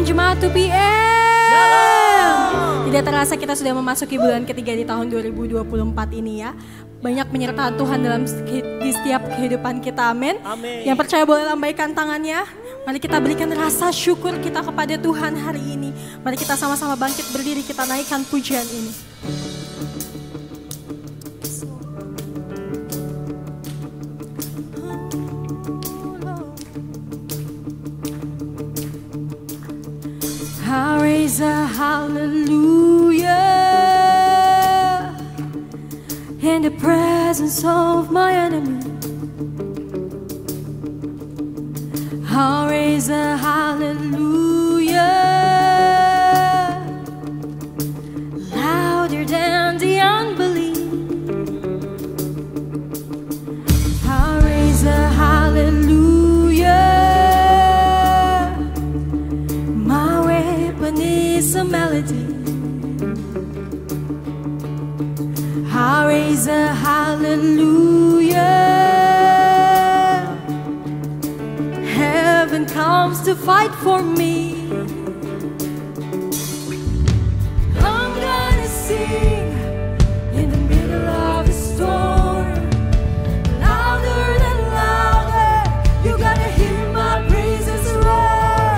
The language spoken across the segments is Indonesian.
Jemaat 2PM. Tidak terasa kita sudah memasuki bulan ketiga di tahun 2024 ini ya. Banyak penyertaan Tuhan di setiap kehidupan kita, amin. Yang percaya boleh lambaikan tangannya. Mari kita berikan rasa syukur kita kepada Tuhan hari ini. Mari kita sama-sama bangkit berdiri, kita naikkan pujian ini. I raise a hallelujah in the presence of my enemy. I raise a hallelujah louder than the unbelief. I raise a hallelujah. Is a melody. I raise a hallelujah. Heaven comes to fight for me. I'm gonna sing in the middle of the storm, louder than louder. You gotta hear my praises roar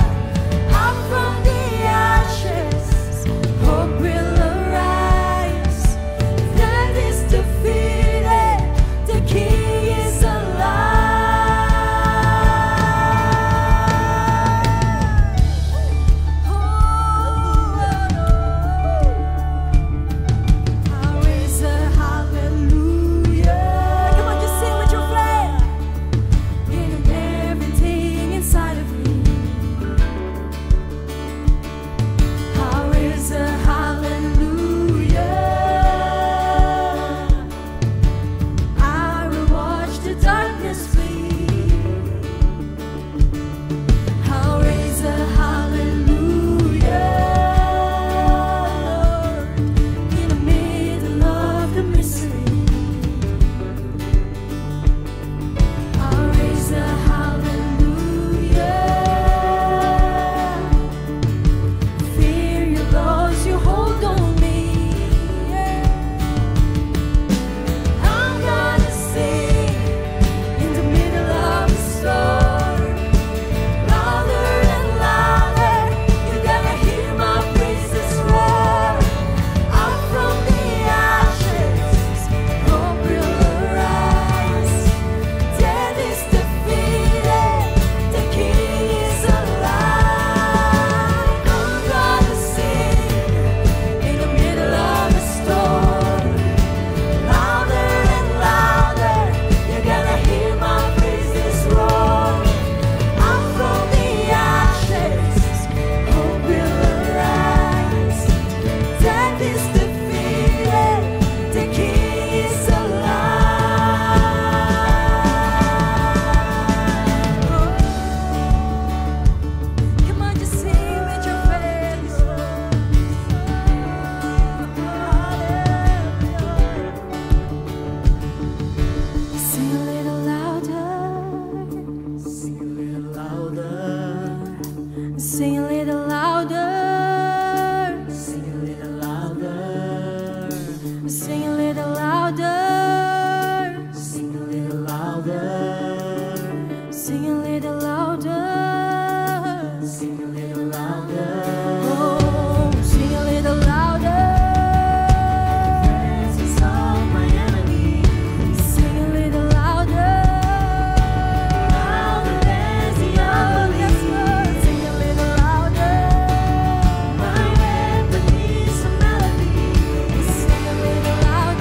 up from the hope will arise. Death is defeated. The King is alive. Oh, I raise a hallelujah. Come on, just sing with your flame. In everything inside of me, I raise a hallelujah. I will watch the darkness flee. I'll raise a hallelujah, Lord, in the middle of the mystery. I'll raise a hallelujah. Fear your laws, you hold on me. I'm gonna sing in the middle of the storm, louder and louder. You gotta hear my praises roar up from the ashes. Hope will arise. Death is defeated. The King is alive. I'm gonna sing in the middle of the storm, louder and louder. You're gonna hear my praises roar up from the ashes. Hope will arise. Death is defeated. The King is alive. Come on, just sing with your face. Sing a little louder. Sing a little louder. Sing a little louder. Sing a little louder. Sing a little louder. Sing a little louder. Sing a little louder. Sing a little louder. Oh, sing a little louder. Presence of my enemy. Sing a little louder. Louder than the unbelief. Sing a little louder. My weapon is a melody. Sing a little louder.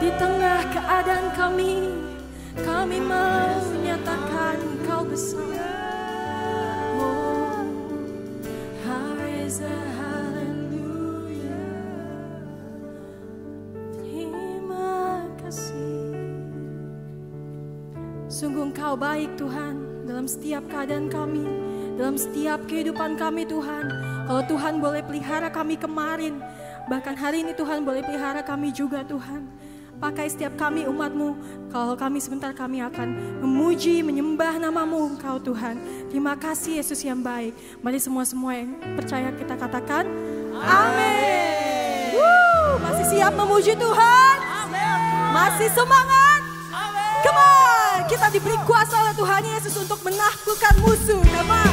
Di tengah keadaan kami menyatakan Engkau besar. Oh, haleluya. Terima kasih. Sungguh Engkau baik Tuhan dalam setiap keadaan kami, dalam setiap kehidupan kami Tuhan. Kalau Tuhan boleh pelihara kami kemarin, bahkan hari ini Tuhan boleh pelihara kami juga Tuhan. Pakai setiap kami umat-Mu. Kalau kami sebentar kami akan memuji, menyembah nama-Mu Engkau Tuhan. Terima kasih Yesus yang baik. Mari semua-semua yang percaya kita katakan amin. Masih siap memuji Tuhan? Masih semangat? Come on, kita diberi kuasa oleh Tuhan Yesus untuk menaklukkan musuh. Come on.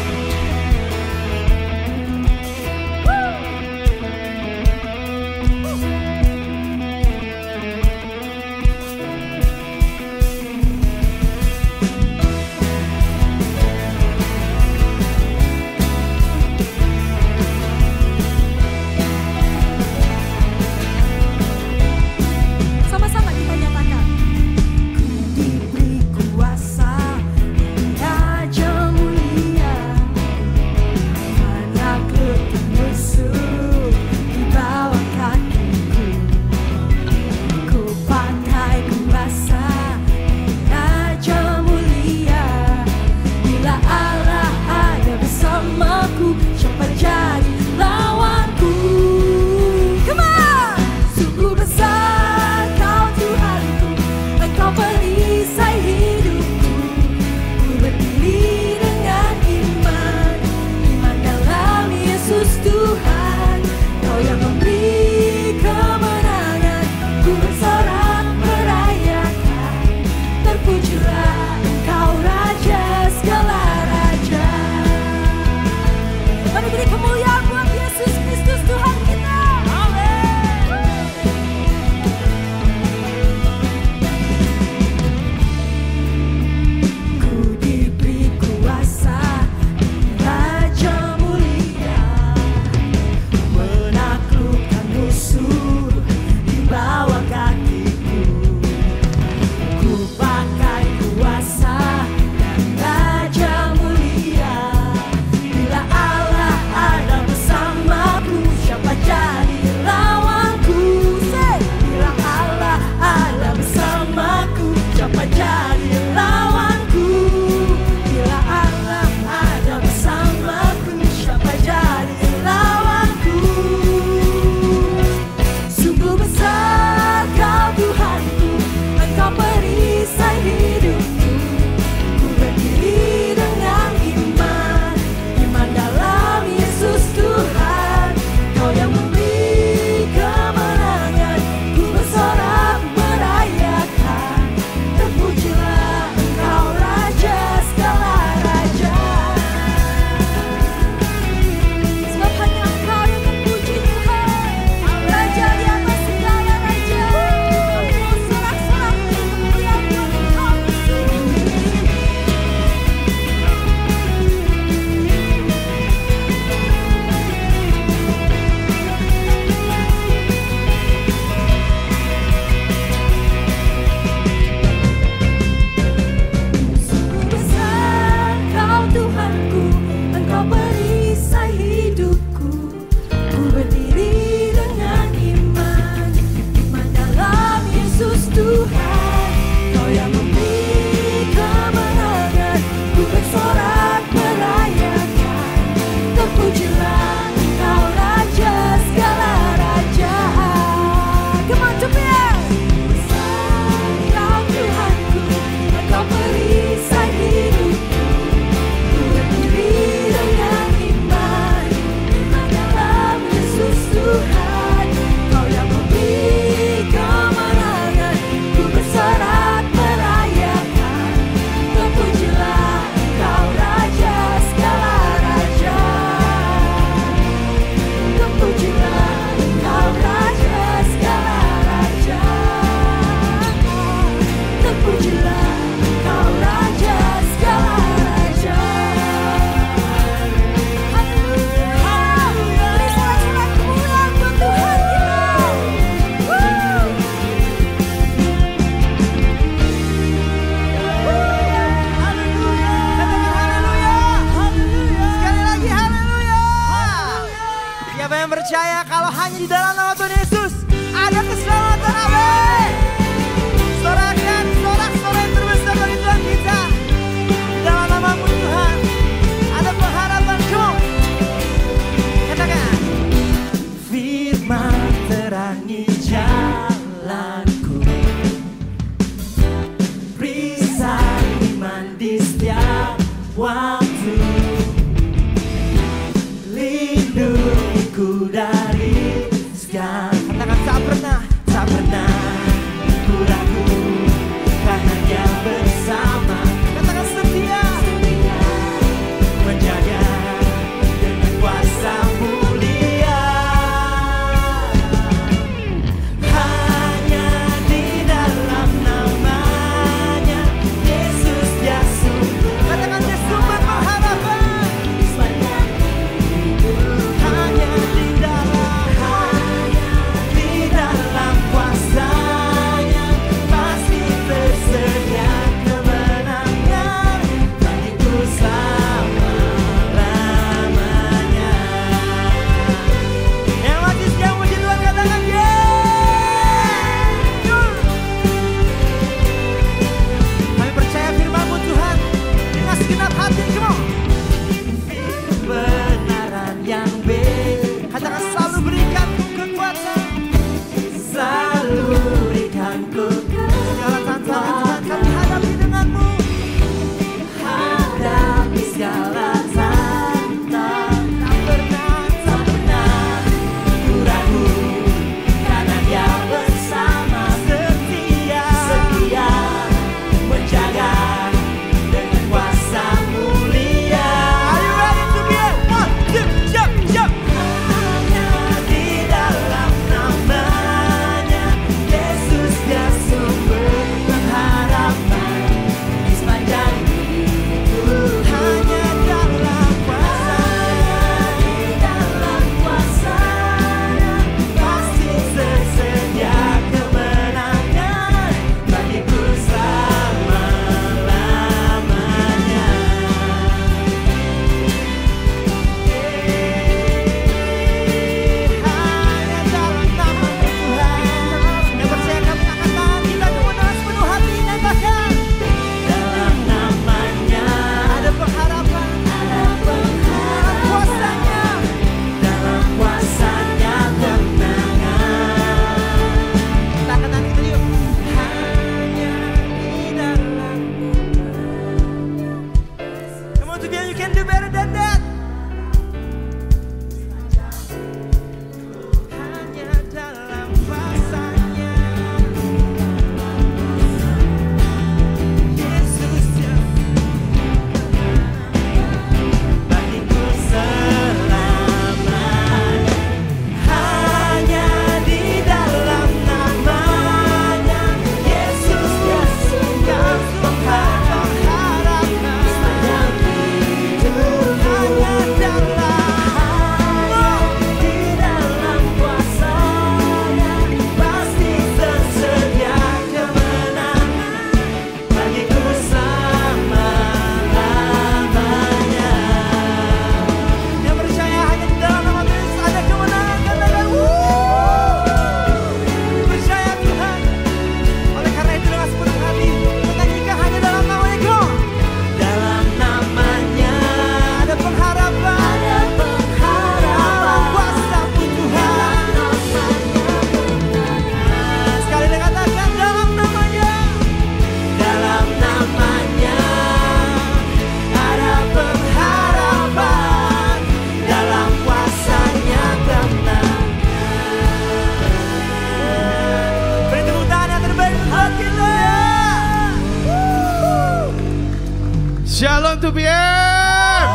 Shalom 2 PM.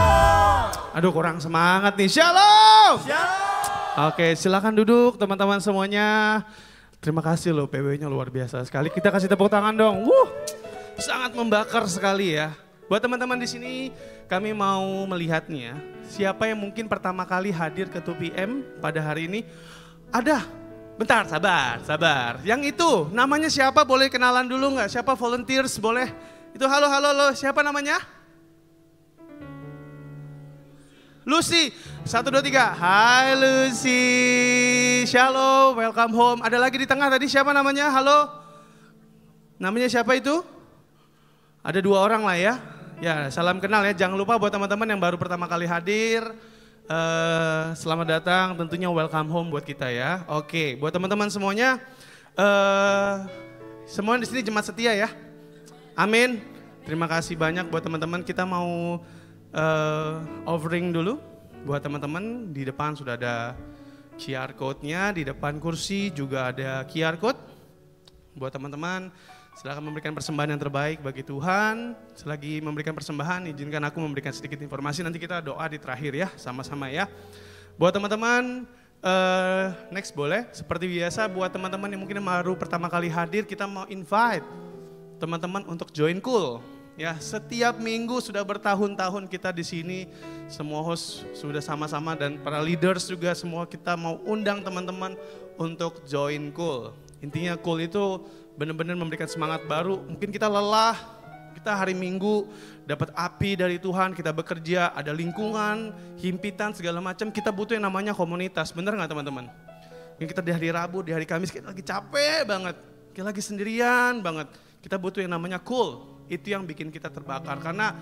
Aduh kurang semangat nih. Shalom. Oke, silakan duduk teman-teman semuanya. Terima kasih loh, PW-nya luar biasa sekali. Kita kasih tepuk tangan dong. Sangat membakar sekali ya. Buat teman-teman di sini, kami mau melihat nih ya, siapa yang mungkin pertama kali hadir ke 2 PM pada hari ini. Ada. Bentar, sabar. Yang itu, namanya siapa? Boleh kenalan dulu nggak? Siapa volunteers? Boleh? Itu halo, siapa namanya? Lucy, 1, 2, 3. Hai Lucy, shalom, welcome home. Ada lagi di tengah tadi siapa namanya? Halo? Namanya siapa itu? Ada 2 orang lah ya. Ya, salam kenal ya. Jangan lupa buat teman-teman yang baru pertama kali hadir. Selamat datang, tentunya welcome home buat kita ya. Oke, buat teman-teman semuanya. Semua di sini jemaat setia ya. Amin. Terima kasih banyak buat teman-teman. Kita mau offering dulu buat teman-teman. Di depan sudah ada QR code-nya, di depan kursi juga ada QR code. Buat teman-teman, silakan memberikan persembahan yang terbaik bagi Tuhan. Selagi memberikan persembahan, izinkan aku memberikan sedikit informasi. Nanti kita doa di terakhir ya, sama-sama ya. Buat teman-teman, next boleh. Seperti biasa, buat teman-teman yang mungkin baru pertama kali hadir, kita mau invite teman-teman untuk join Cool. Ya, setiap minggu sudah bertahun-tahun kita di sini, semua host sudah sama-sama dan para leaders juga semua kita mau undang teman-teman untuk join Cool. Intinya Cool itu benar-benar memberikan semangat baru. Mungkin kita lelah, kita hari Minggu dapat api dari Tuhan, kita bekerja, ada lingkungan, himpitan segala macam. Kita butuh yang namanya komunitas, benar nggak teman-teman? Mungkin kita di hari Rabu, di hari Kamis kita lagi capek banget, kita lagi sendirian banget. Kita butuh yang namanya Cool. Itu yang bikin kita terbakar karena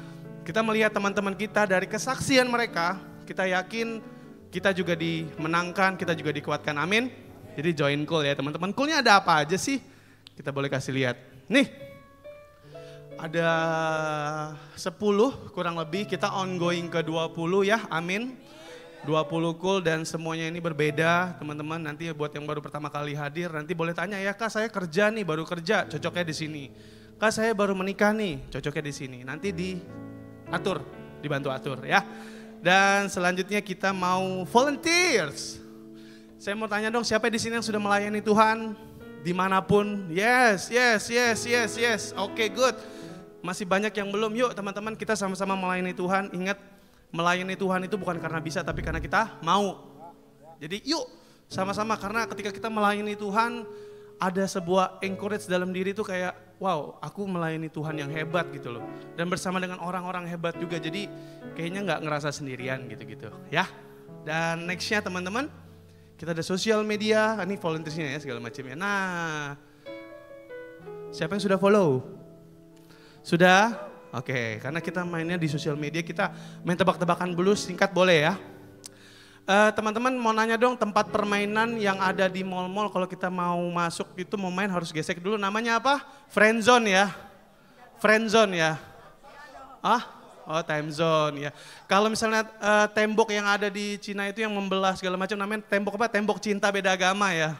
kita melihat teman-teman kita dari kesaksian mereka, kita yakin kita juga dimenangkan, kita juga dikuatkan. Amin. Jadi join Cool ya teman-teman. Coolnya ada apa aja sih? Kita boleh kasih lihat. Nih, ada 10 kurang lebih, kita ongoing ke 20 ya, amin. 20 Cool dan semuanya ini berbeda teman-teman. Nanti buat yang baru pertama kali hadir, nanti boleh tanya ya, Kak saya kerja nih, baru kerja, cocoknya di sini. Kak saya baru menikah nih, cocoknya di sini. Nanti diatur, dibantu atur ya. Dan selanjutnya kita mau volunteers. Saya mau tanya dong, siapa di sini yang sudah melayani Tuhan? Dimanapun, yes. Oke, good. Masih banyak yang belum, yuk teman-teman kita sama-sama melayani Tuhan. Ingat, melayani Tuhan itu bukan karena bisa, tapi karena kita mau. Jadi yuk sama-sama, karena ketika kita melayani Tuhan, ada sebuah encourage dalam diri itu kayak, wow aku melayani Tuhan yang hebat gitu loh. Dan bersama dengan orang-orang hebat juga, jadi kayaknya gak ngerasa sendirian gitu-gitu ya. Dan nextnya teman-teman, kita ada sosial media, ini volunteersnya ya segala macamnya. Nah, siapa yang sudah follow? Sudah? Oke, karena kita mainnya di sosial media, kita main tebak-tebakan dulu singkat boleh ya. Teman-teman mau nanya dong, tempat permainan yang ada di mall-mall kalau kita mau masuk itu mau main harus gesek dulu, namanya apa? Friendzone ya? Friendzone ya? Oh time zone ya. Kalau misalnya tembok yang ada di Cina itu yang membelah segala macam namanya tembok apa? Tembok cinta beda agama ya.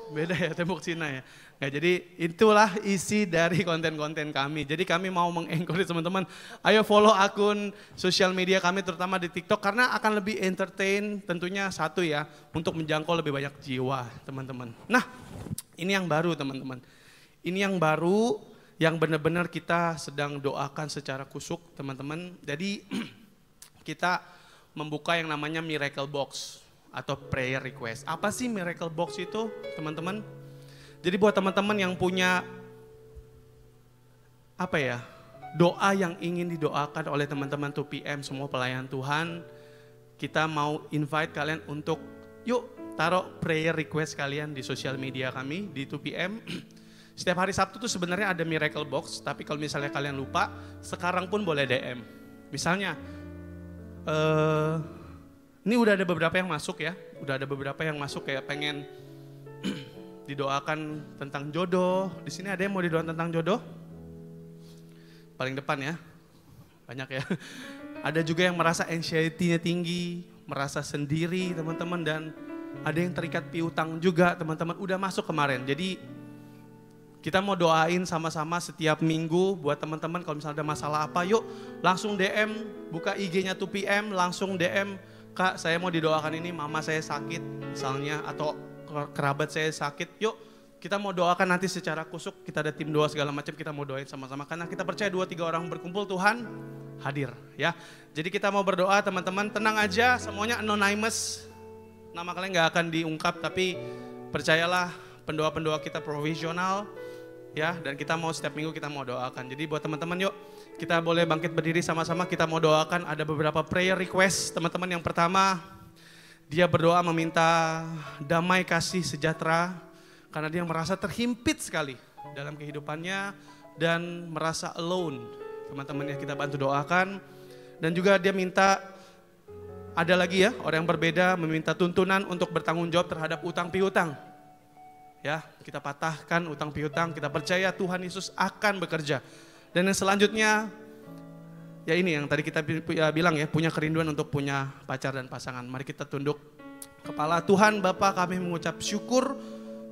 Beda ya tembok Cina ya. Nah, jadi itulah isi dari konten-konten kami. Jadi kami mau meng-encourage teman-teman, ayo follow akun sosial media kami terutama di TikTok karena akan lebih entertain tentunya satu ya untuk menjangkau lebih banyak jiwa teman-teman. Nah ini yang baru teman-teman. Ini yang baru yang benar-benar kita sedang doakan secara kusuk teman-teman. Jadi kita membuka yang namanya Miracle Box atau Prayer Request. Apa sih Miracle Box itu teman-teman? Jadi buat teman-teman yang punya apa ya, doa yang ingin didoakan oleh teman-teman 2 PM semua pelayan Tuhan, kita mau invite kalian untuk yuk taruh prayer request kalian di sosial media kami di 2 PM. Setiap hari Sabtu tuh sebenarnya ada Miracle Box, tapi kalau misalnya kalian lupa, sekarang pun boleh DM. Misalnya, ini udah ada beberapa yang masuk ya, kayak pengen didoakan tentang jodoh. Di sini ada yang mau didoakan tentang jodoh? Paling depan ya, banyak ya. Ada juga yang merasa anxiety-nya tinggi, merasa sendiri teman-teman, dan ada yang terikat piutang juga teman-teman. Udah masuk kemarin, jadi Kita mau doain sama-sama setiap minggu buat teman-teman kalau misalnya ada masalah apa, yuk langsung DM, buka IG-nya 2PM, langsung DM, Kak saya mau didoakan ini, mama saya sakit misalnya, atau kerabat saya sakit, yuk kita mau doakan nanti secara kusuk, kita ada tim doa segala macam, kita mau doain sama-sama. Karena kita percaya 2-3 orang berkumpul Tuhan hadir ya. Jadi kita mau berdoa teman-teman, tenang aja semuanya anonymous, nama kalian gak akan diungkap, tapi percayalah pendoa-pendoa kita profesional. Ya, dan kita mau setiap minggu kita mau doakan. Jadi buat teman-teman yuk, kita boleh bangkit berdiri sama-sama, kita mau doakan. Ada beberapa prayer request. Teman-teman, yang pertama, dia berdoa meminta damai, kasih, sejahtera. Karena dia merasa terhimpit sekali dalam kehidupannya dan merasa alone. Teman-teman ya, kita bantu doakan. Dan juga dia minta, ada lagi ya, orang yang berbeda meminta tuntunan untuk bertanggung jawab terhadap utang piutang. Ya, kita patahkan utang piutang, kita percaya Tuhan Yesus akan bekerja. Dan yang selanjutnya, ya ini yang tadi kita bilang ya, punya kerinduan untuk punya pacar dan pasangan. Mari kita tunduk kepala. Tuhan Bapa, kami mengucap syukur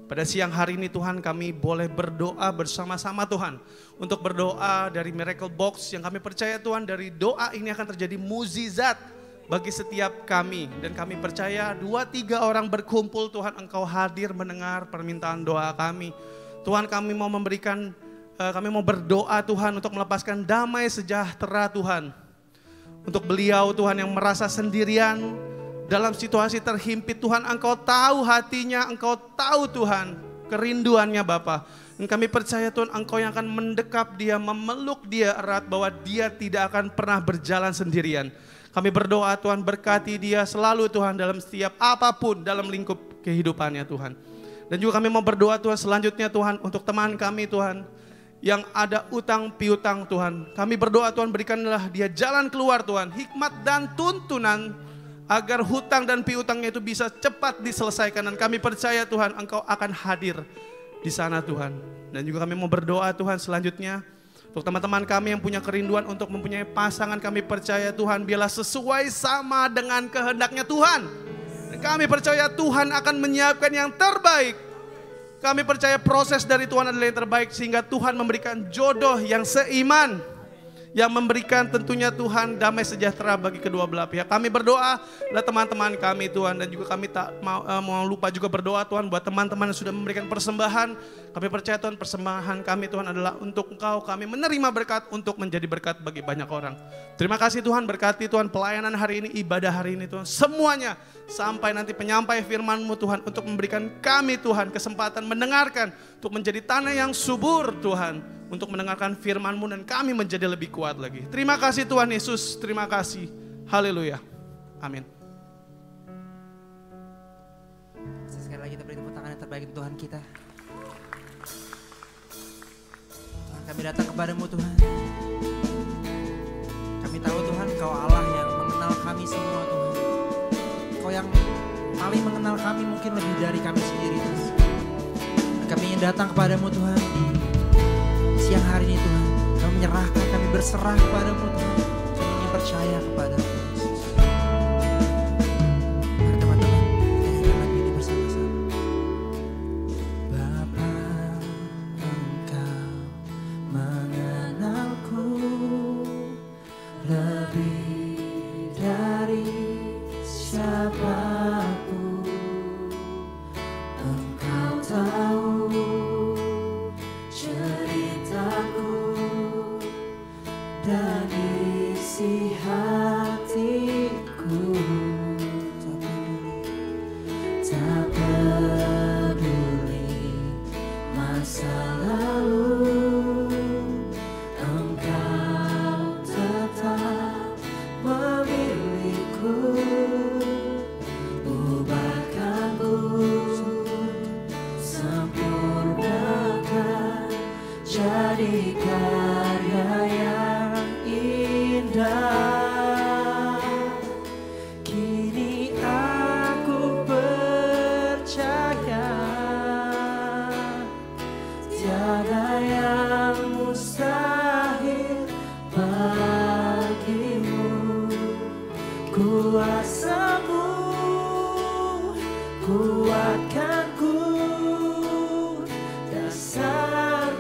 pada siang hari ini Tuhan, kami boleh berdoa bersama-sama Tuhan. Untuk berdoa dari Miracle Box yang kami percaya Tuhan, dari doa ini akan terjadi mukjizat bagi setiap kami. Dan kami percaya 2-3 orang berkumpul Tuhan, Engkau hadir mendengar permintaan doa kami. Tuhan, kami mau memberikan, kami mau berdoa Tuhan untuk melepaskan damai sejahtera Tuhan. Untuk beliau Tuhan yang merasa sendirian dalam situasi terhimpit Tuhan, Engkau tahu hatinya, Engkau tahu Tuhan kerinduannya Bapa. Dan kami percaya Tuhan, Engkau yang akan mendekap dia, memeluk dia erat, bahwa dia tidak akan pernah berjalan sendirian. Kami berdoa Tuhan, berkati dia selalu Tuhan dalam setiap apapun dalam lingkup kehidupannya Tuhan. Dan juga kami mau berdoa Tuhan selanjutnya Tuhan untuk teman kami Tuhan yang ada utang piutang Tuhan. Kami berdoa Tuhan, berikanlah dia jalan keluar Tuhan, hikmat dan tuntunan agar hutang dan piutangnya itu bisa cepat diselesaikan. Dan kami percaya Tuhan, Engkau akan hadir di sana Tuhan. Dan juga kami mau berdoa Tuhan selanjutnya untuk teman-teman kami yang punya kerinduan untuk mempunyai pasangan, kami percaya Tuhan biarlah sesuai sama dengan kehendaknya Tuhan. Dan kami percaya Tuhan akan menyiapkan yang terbaik. Kami percaya proses dari Tuhan adalah yang terbaik, sehingga Tuhan memberikan jodoh yang seiman, yang memberikan tentunya Tuhan damai sejahtera bagi kedua belah pihak. Kami berdoa adalah teman-teman kami Tuhan, dan juga kami tak mau lupa juga berdoa Tuhan buat teman-teman yang sudah memberikan persembahan. Kami percaya Tuhan, persembahan kami Tuhan adalah untuk Engkau, kami menerima berkat untuk menjadi berkat bagi banyak orang. Terima kasih Tuhan, berkati Tuhan pelayanan hari ini, ibadah hari ini Tuhan, semuanya sampai nanti penyampai firman-Mu Tuhan, untuk memberikan kami Tuhan kesempatan mendengarkan, untuk menjadi tanah yang subur Tuhan, untuk mendengarkan firman-Mu dan kami menjadi lebih kuat lagi. Terima kasih Tuhan Yesus, terima kasih. Haleluya. Amin. Sekali lagi kita beri tepuk tangan yang terbaik untuk Tuhan kita. Tuhan, kami datang kepadamu Tuhan. Kami tahu Tuhan, Kau Allah yang mengenal kami semua Tuhan. Kau yang paling mengenal kami mungkin lebih dari kami sendiri Tuhan. Dan kami ingin datang kepadamu Tuhan. Siang hari ini Tuhan, kami menyerahkan, kami berserah kepadamu Tuhan. Kami ingin percaya kepadamu Yesus. Mari teman-teman, kita nyanyikan lagu ini bersama-sama. Bapa, Engkau mengenalku lebih dari siapapun. Engkau tahu dan isi hatiku. Tak peduli masa lalu, Engkau tetap memilihku. Ubahkanku, sempurnakan, jadi karya yang indah. Kini aku percaya tiada yang mustahil bagimu. Kuasa-Mu kuatkanku, dasar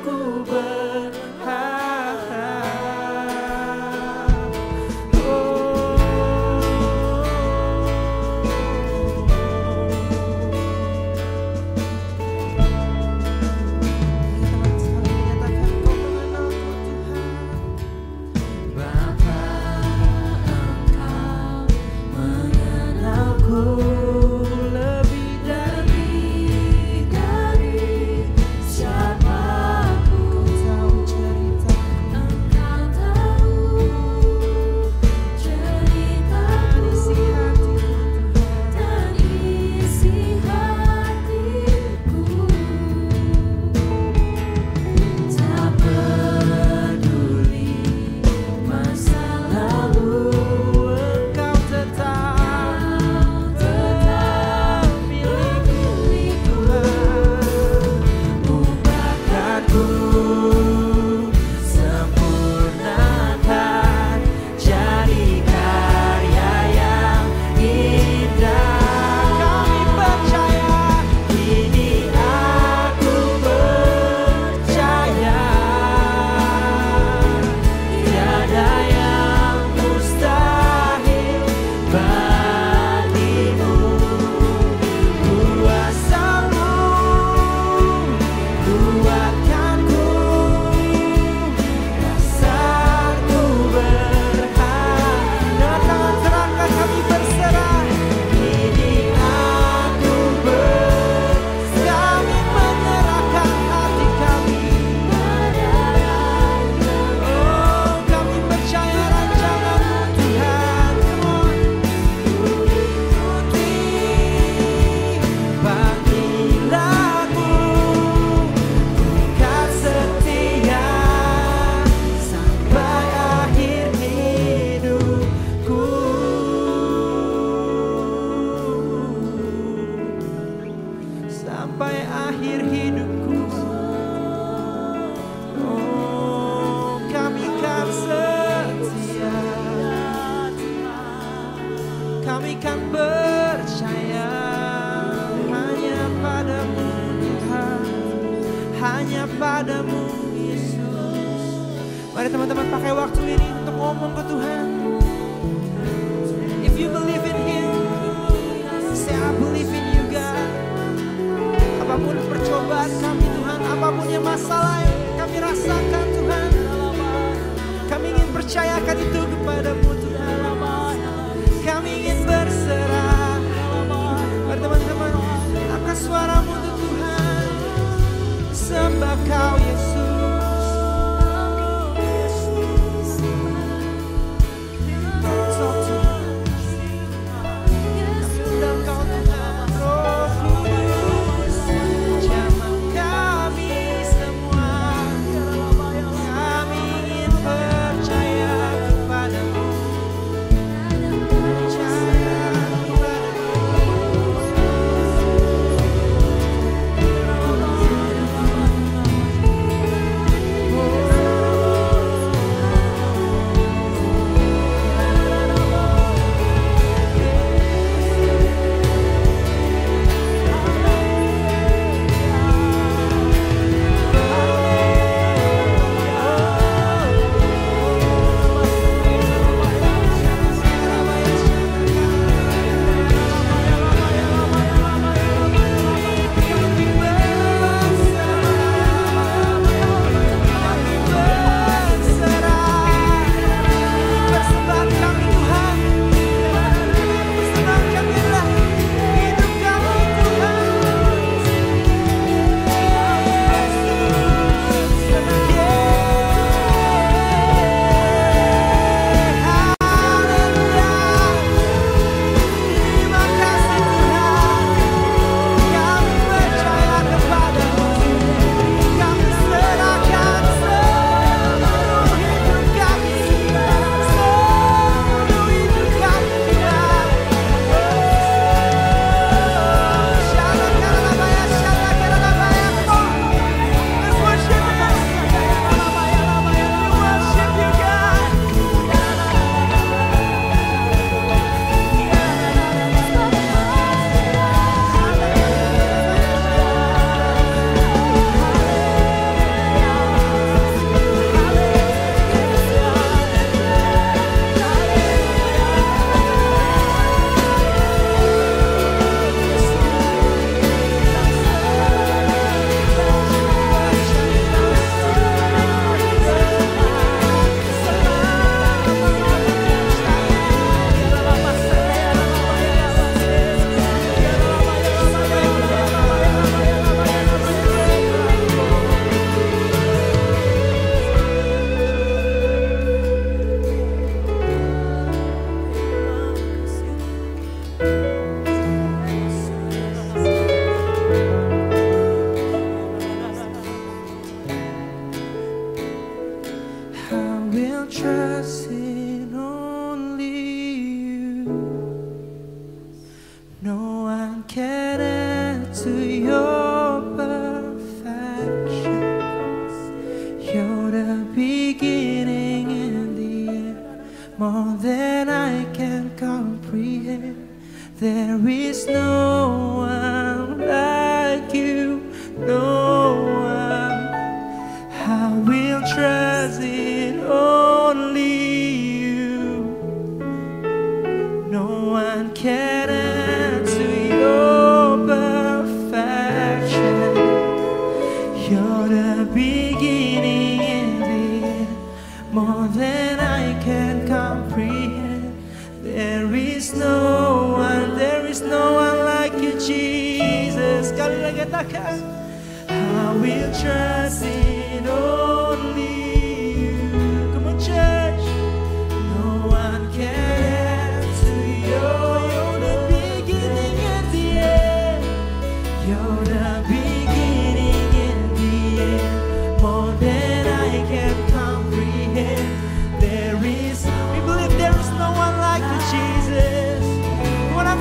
akhir hidupku. Oh, kami kan setia, kami kan percaya hanya padamu Tuhan, hanya padamu Yesus. Mari teman-teman pakai waktu ini untuk ngomong ke Tuhan. If you believe in Him, say I believe in you God. Apapun percobaan kami Tuhan, apapun yang masalah yang kami rasakan Tuhan, kami ingin percayakan itu kepadamu Tuhan. Kami ingin berserah. Mari teman-teman, angkat suaramu untuk Tuhan. Sembah Kau Yesus.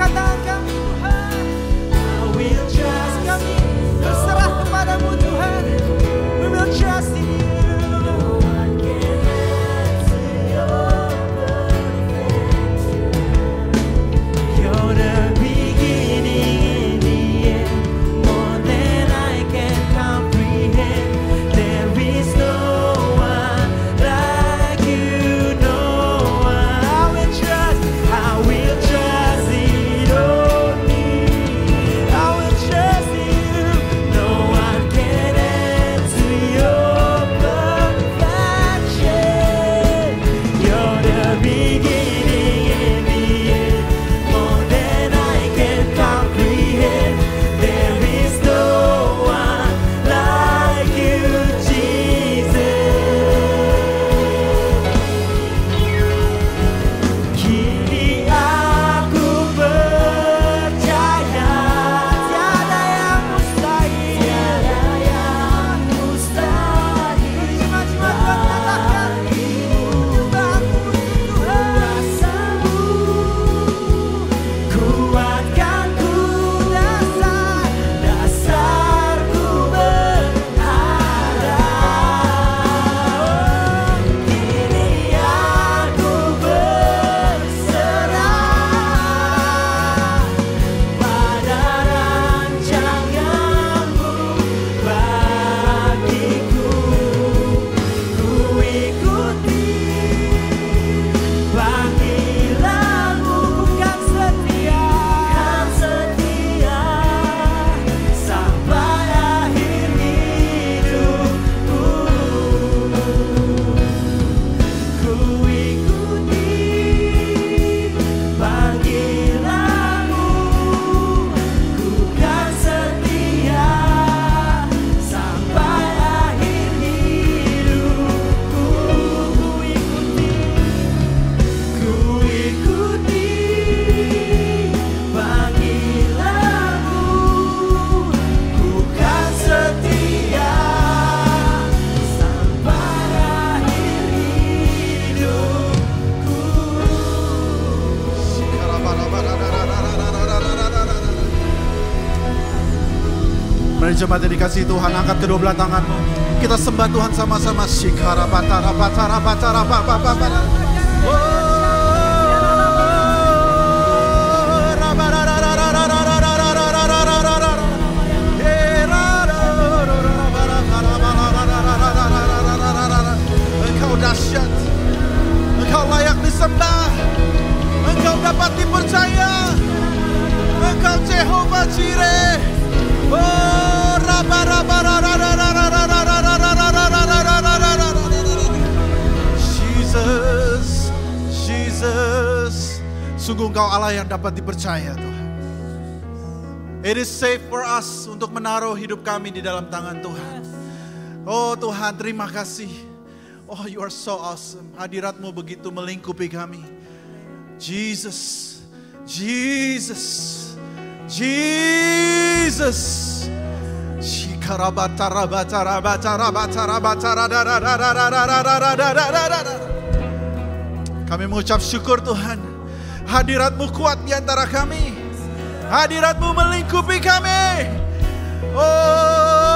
Katakan Tuhan, I will trust kami. Mari jemaat yang dikasihi Tuhan, angkat kedua belah tanganmu. Kita sembah Tuhan sama-sama. Shikara batara batara batara batara. Engkau dahsyat, Engkau layak disembah, Engkau dapat dipercaya, Engkau Jehovah Jireh. Oh, Jesus, Jesus, sungguh Engkau Allah yang dapat dipercaya Tuhan. It is safe for us untuk menaruh hidup kami di dalam tangan Tuhan. Oh Tuhan, terima kasih. Oh, you are so awesome. Hadirat-Mu begitu melingkupi kami. Jesus, Jesus, Jesus. Kami mengucap syukur Tuhan. Hadirat-Mu kuat di antara kami. Hadirat-Mu melingkupi kami. Oh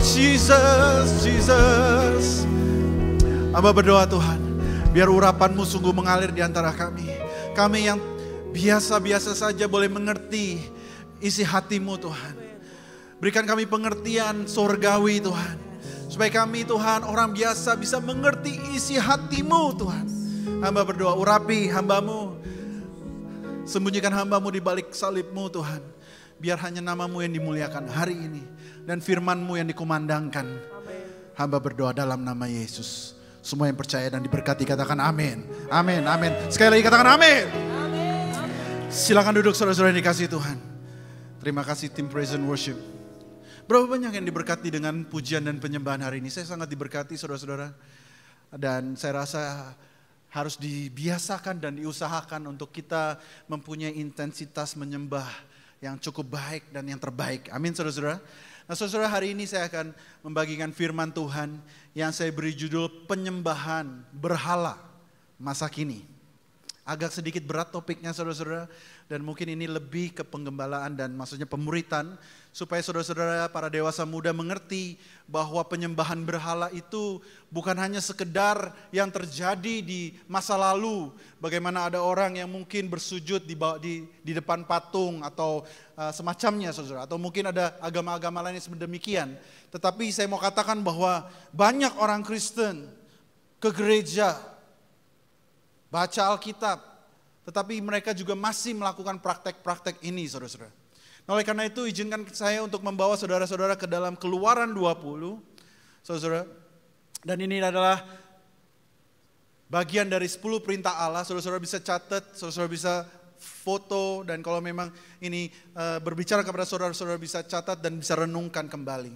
Jesus, Jesus. Hamba berdoa Tuhan, biar urapan-Mu sungguh mengalir di antara kami. Kami yang biasa-biasa saja boleh mengerti isi hati-Mu Tuhan. Berikan kami pengertian surgawi Tuhan. Supaya kami Tuhan orang biasa bisa mengerti isi hati-Mu Tuhan. Hamba berdoa urapi hamba-Mu. Sembunyikan hamba-Mu di balik salib-Mu Tuhan. Biar hanya nama-Mu yang dimuliakan hari ini. Dan firman-Mu yang dikumandangkan. Hamba berdoa dalam nama Yesus. Semua yang percaya dan diberkati katakan amin. Amin, amin. Sekali lagi katakan amin. Silakan duduk saudara-saudara yang dikasihi Tuhan. Terima kasih tim Praise and Worship. Berapa banyak yang diberkati dengan pujian dan penyembahan hari ini? Saya sangat diberkati saudara-saudara. Dan saya rasa harus dibiasakan dan diusahakan untuk kita mempunyai intensitas menyembah yang cukup baik dan yang terbaik. Amin saudara-saudara. Nah saudara, hari ini saya akan membagikan firman Tuhan yang saya beri judul penyembahan berhala masa kini. Agak sedikit berat topiknya saudara-saudara, dan mungkin ini lebih ke penggembalaan dan maksudnya pemuritan, supaya saudara-saudara para dewasa muda mengerti bahwa penyembahan berhala itu bukan hanya sekedar yang terjadi di masa lalu, bagaimana ada orang yang mungkin bersujud di depan patung atau semacamnya saudara, atau mungkin ada agama-agama lain yang demikian. Tetapi saya mau katakan bahwa banyak orang Kristen ke gereja, baca Alkitab, tetapi mereka juga masih melakukan praktek-praktek ini saudara-saudara. Nah, oleh karena itu izinkan saya untuk membawa saudara-saudara ke dalam Keluaran 20, saudara-saudara. Dan ini adalah bagian dari 10 perintah Allah, saudara-saudara bisa catat, saudara-saudara bisa foto, dan kalau memang ini berbicara kepada saudara-saudara bisa catat dan bisa renungkan kembali.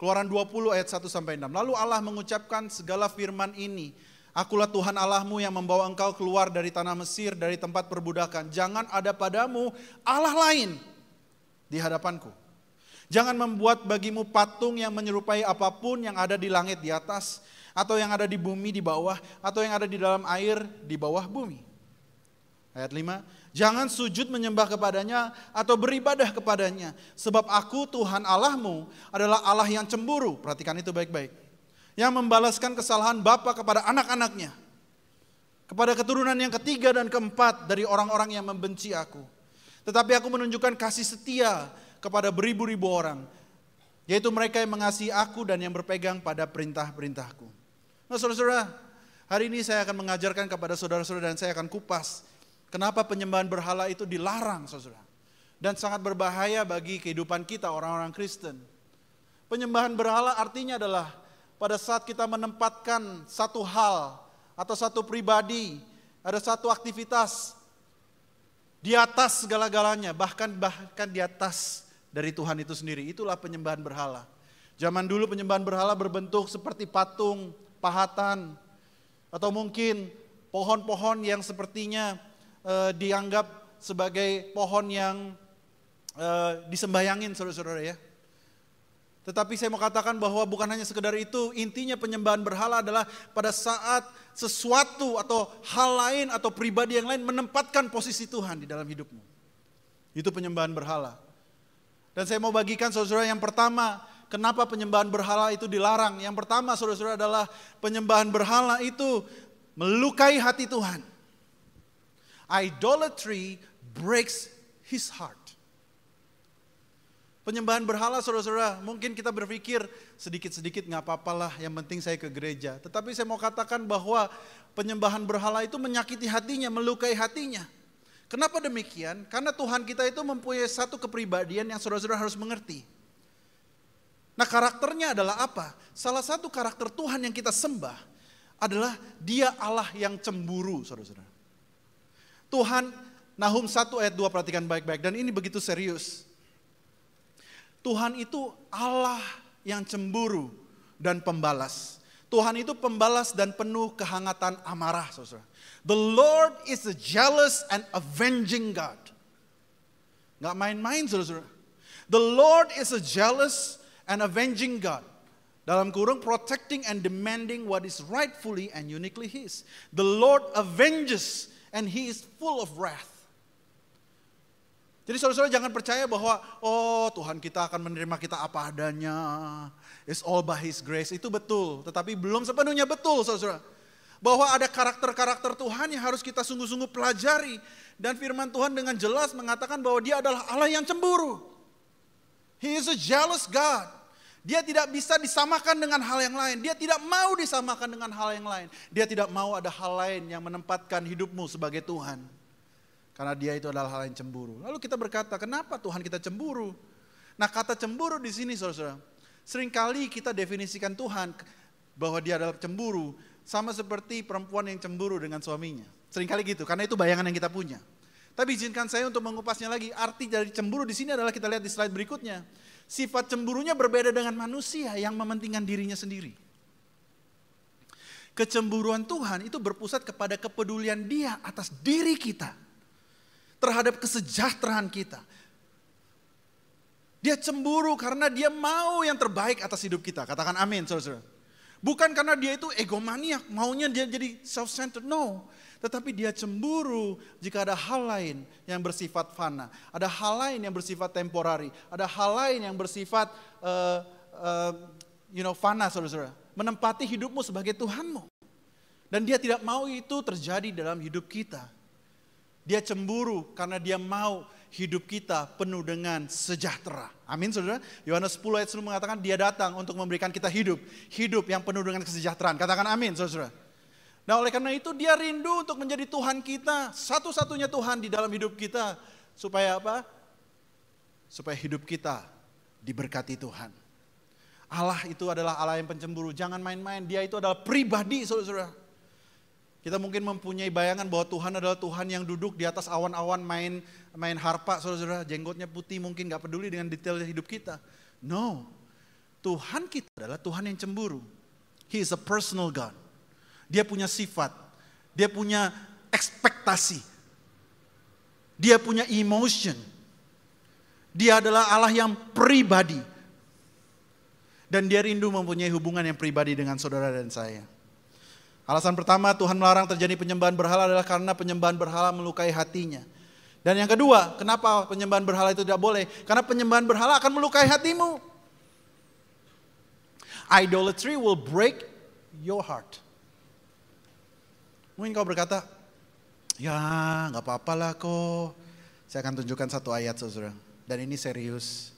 Keluaran 20 ayat 1-6. Lalu Allah mengucapkan segala firman ini. Akulah Tuhan Allahmu yang membawa engkau keluar dari tanah Mesir, dari tempat perbudakan. Jangan ada padamu Allah lain di hadapanku. Jangan membuat bagimu patung yang menyerupai apapun yang ada di langit di atas, atau yang ada di bumi di bawah, atau yang ada di dalam air di bawah bumi. Ayat 5, jangan sujud menyembah kepadanya atau beribadah kepadanya. Sebab aku Tuhan Allahmu adalah Allah yang cemburu. Perhatikan itu baik-baik. Yang membalaskan kesalahan bapa kepada anak-anaknya, kepada keturunan yang ketiga dan keempat dari orang-orang yang membenci aku. Tetapi aku menunjukkan kasih setia kepada beribu-ribu orang, yaitu mereka yang mengasihi aku dan yang berpegang pada perintah-perintahku. Nah saudara-saudara, hari ini saya akan mengajarkan kepada saudara-saudara dan saya akan kupas kenapa penyembahan berhala itu dilarang saudara. Dan sangat berbahaya bagi kehidupan kita orang-orang Kristen. Penyembahan berhala artinya adalah pada saat kita menempatkan satu hal atau satu pribadi, ada satu aktivitas di atas segala-galanya, bahkan di atas dari Tuhan itu sendiri. Itulah penyembahan berhala. Zaman dulu penyembahan berhala berbentuk seperti patung, pahatan, atau mungkin pohon-pohon yang sepertinya dianggap sebagai pohon yang disembayangin saudara-saudara ya. Tetapi saya mau katakan bahwa bukan hanya sekedar itu, intinya penyembahan berhala adalah pada saat sesuatu atau hal lain atau pribadi yang lain menempatkan posisi Tuhan di dalam hidupmu. Itu penyembahan berhala. Dan saya mau bagikan saudara-saudara, yang pertama, kenapa penyembahan berhala itu dilarang. Yang pertama saudara-saudara adalah penyembahan berhala itu melukai hati Tuhan. Idolatry breaks his heart. Penyembahan berhala saudara-saudara, mungkin kita berpikir sedikit-sedikit gak apa-apalah, yang penting saya ke gereja. Tetapi saya mau katakan bahwa penyembahan berhala itu menyakiti hatinya, melukai hatinya. Kenapa demikian? Karena Tuhan kita itu mempunyai satu kepribadian yang saudara-saudara harus mengerti. Nah, karakternya adalah apa? Salah satu karakter Tuhan yang kita sembah adalah Dia Allah yang cemburu, saudara-saudara. Tuhan, Nahum 1 ayat 2, perhatikan baik-baik, dan ini begitu serius. Tuhan itu Allah yang cemburu dan pembalas. Tuhan itu pembalas dan penuh kehangatan amarah, saudara. The Lord is a jealous and avenging God. Gak main-main, saudara. The Lord is a jealous and avenging God. Dalam kurung, protecting and demanding what is rightfully and uniquely His. The Lord avenges and He is full of wrath. Jadi saudara-saudara jangan percaya bahwa Tuhan kita akan menerima kita apa adanya. It's all by His grace. Itu betul, tetapi belum sepenuhnya betul, saudara-saudara. Bahwa ada karakter-karakter Tuhan yang harus kita sungguh-sungguh pelajari. Dan firman Tuhan dengan jelas mengatakan bahwa Dia adalah Allah yang cemburu. He is a jealous God. Dia tidak bisa disamakan dengan hal yang lain. Dia tidak mau disamakan dengan hal yang lain. Dia tidak mau ada hal lain yang menempatkan hidupmu sebagai Tuhan. Karena Dia itu adalah hal yang cemburu. Lalu kita berkata, kenapa Tuhan kita cemburu? Nah, kata cemburu di sini, saudara-saudara, seringkali kita definisikan Tuhan bahwa Dia adalah cemburu, sama seperti perempuan yang cemburu dengan suaminya. Seringkali gitu, karena itu bayangan yang kita punya. Tapi izinkan saya untuk mengupasnya lagi. Arti dari cemburu di sini adalah kita lihat di slide berikutnya. Sifat cemburunya berbeda dengan manusia yang mementingkan dirinya sendiri. Kecemburuan Tuhan itu berpusat kepada kepedulian Dia atas diri kita. Terhadap kesejahteraan kita. Dia cemburu karena Dia mau yang terbaik atas hidup kita. Katakan amin, saudara-saudara. Bukan karena Dia itu egomaniak, maunya Dia jadi self-centered, no. Tetapi Dia cemburu jika ada hal lain yang bersifat fana. Ada hal lain yang bersifat temporari. Ada hal lain yang bersifat fana, saudara-saudara. Menempati hidupmu sebagai Tuhanmu. Dan Dia tidak mau itu terjadi dalam hidup kita. Dia cemburu karena Dia mau hidup kita penuh dengan sejahtera. Amin, saudara. Yohanes 10 ayat 10 mengatakan Dia datang untuk memberikan kita hidup yang penuh dengan kesejahteraan. Katakan amin, saudara. Nah, oleh karena itu Dia rindu untuk menjadi Tuhan kita, satu-satunya Tuhan di dalam hidup kita. Supaya apa? Supaya hidup kita diberkati Tuhan. Allah itu adalah Allah yang pencemburu. Jangan main-main, Dia itu adalah pribadi, saudara-saudara. Kita mungkin mempunyai bayangan bahwa Tuhan adalah Tuhan yang duduk di atas awan-awan main harpa, saudara-saudara. Jenggotnya putih, mungkin gak peduli dengan detail hidup kita. No, Tuhan kita adalah Tuhan yang cemburu. He is a personal God. Dia punya sifat, Dia punya ekspektasi, Dia punya emotion. Dia adalah Allah yang pribadi. Dan Dia rindu mempunyai hubungan yang pribadi dengan saudara dan saya. Alasan pertama Tuhan melarang terjadi penyembahan berhala adalah karena penyembahan berhala melukai hatinya. Dan yang kedua, kenapa penyembahan berhala itu tidak boleh? Karena penyembahan berhala akan melukai hatimu. Idolatry will break your heart. Mungkin kau berkata, ya gak apa-apa lah kok. Saya akan tunjukkan satu ayat, saudara. Dan ini serius.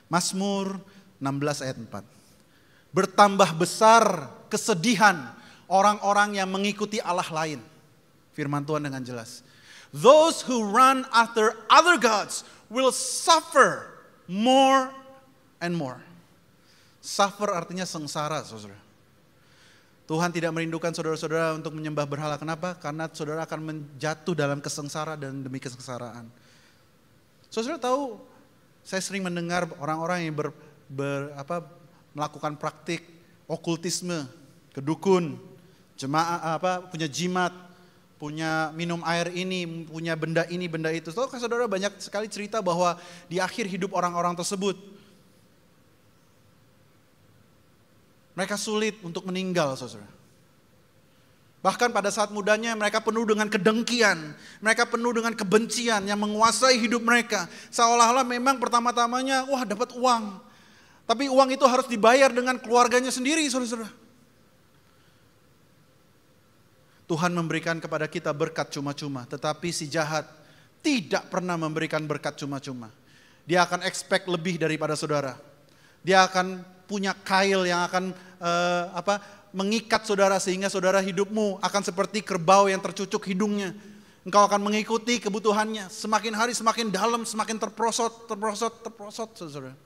Mazmur 16 ayat 4. Bertambah besar kesedihan orang-orang yang mengikuti Allah lain. Firman Tuhan dengan jelas. Those who run after other gods will suffer more and more. Suffer artinya sengsara, saudara. Tuhan tidak merindukan saudara-saudara untuk menyembah berhala. Kenapa? Karena saudara akan menjatuh dalam kesengsara dan demi kesengsaraan. Saudara tahu, saya sering mendengar orang-orang yang melakukan praktik okultisme, kedukun, punya jimat, punya minum air ini, punya benda ini, benda itu. Tahukah saudara, banyak sekali cerita bahwa di akhir hidup orang-orang tersebut, mereka sulit untuk meninggal, saudara. Bahkan pada saat mudanya mereka penuh dengan kedengkian, mereka penuh dengan kebencian yang menguasai hidup mereka. Seolah-olah memang pertama-tamanya, wah dapat uang. Tapi uang itu harus dibayar dengan keluarganya sendiri, saudara-saudara. Tuhan memberikan kepada kita berkat cuma-cuma, tetapi si jahat tidak pernah memberikan berkat cuma-cuma. Dia akan expect lebih daripada saudara. Dia akan punya kail yang akan mengikat saudara sehingga saudara hidupmu akan seperti kerbau yang tercucuk hidungnya. Engkau akan mengikuti kebutuhannya. Semakin hari semakin dalam, semakin terprosot, saudara.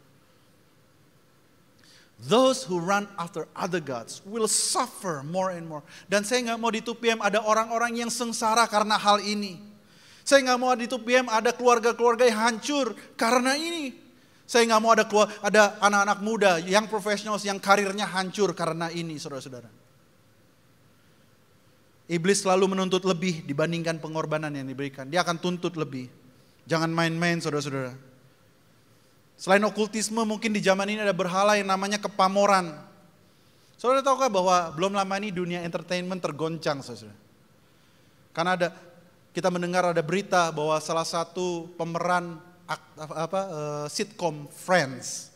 Those who run after other gods will suffer more and more. Dan saya nggak mau di 2PM ada orang-orang yang sengsara karena hal ini. Saya nggak mau di 2PM ada keluarga-keluarga yang hancur karena ini. Saya nggak mau ada anak-anak muda yang profesional yang karirnya hancur karena ini, saudara-saudara. Iblis selalu menuntut lebih dibandingkan pengorbanan yang diberikan. Dia akan tuntut lebih. Jangan main-main, saudara-saudara. Selain okultisme, mungkin di zaman ini ada berhala yang namanya kepamoran. Saudara tahukah bahwa belum lama ini dunia entertainment tergoncang, saudara? Karena kita mendengar ada berita bahwa salah satu pemeran sitcom Friends,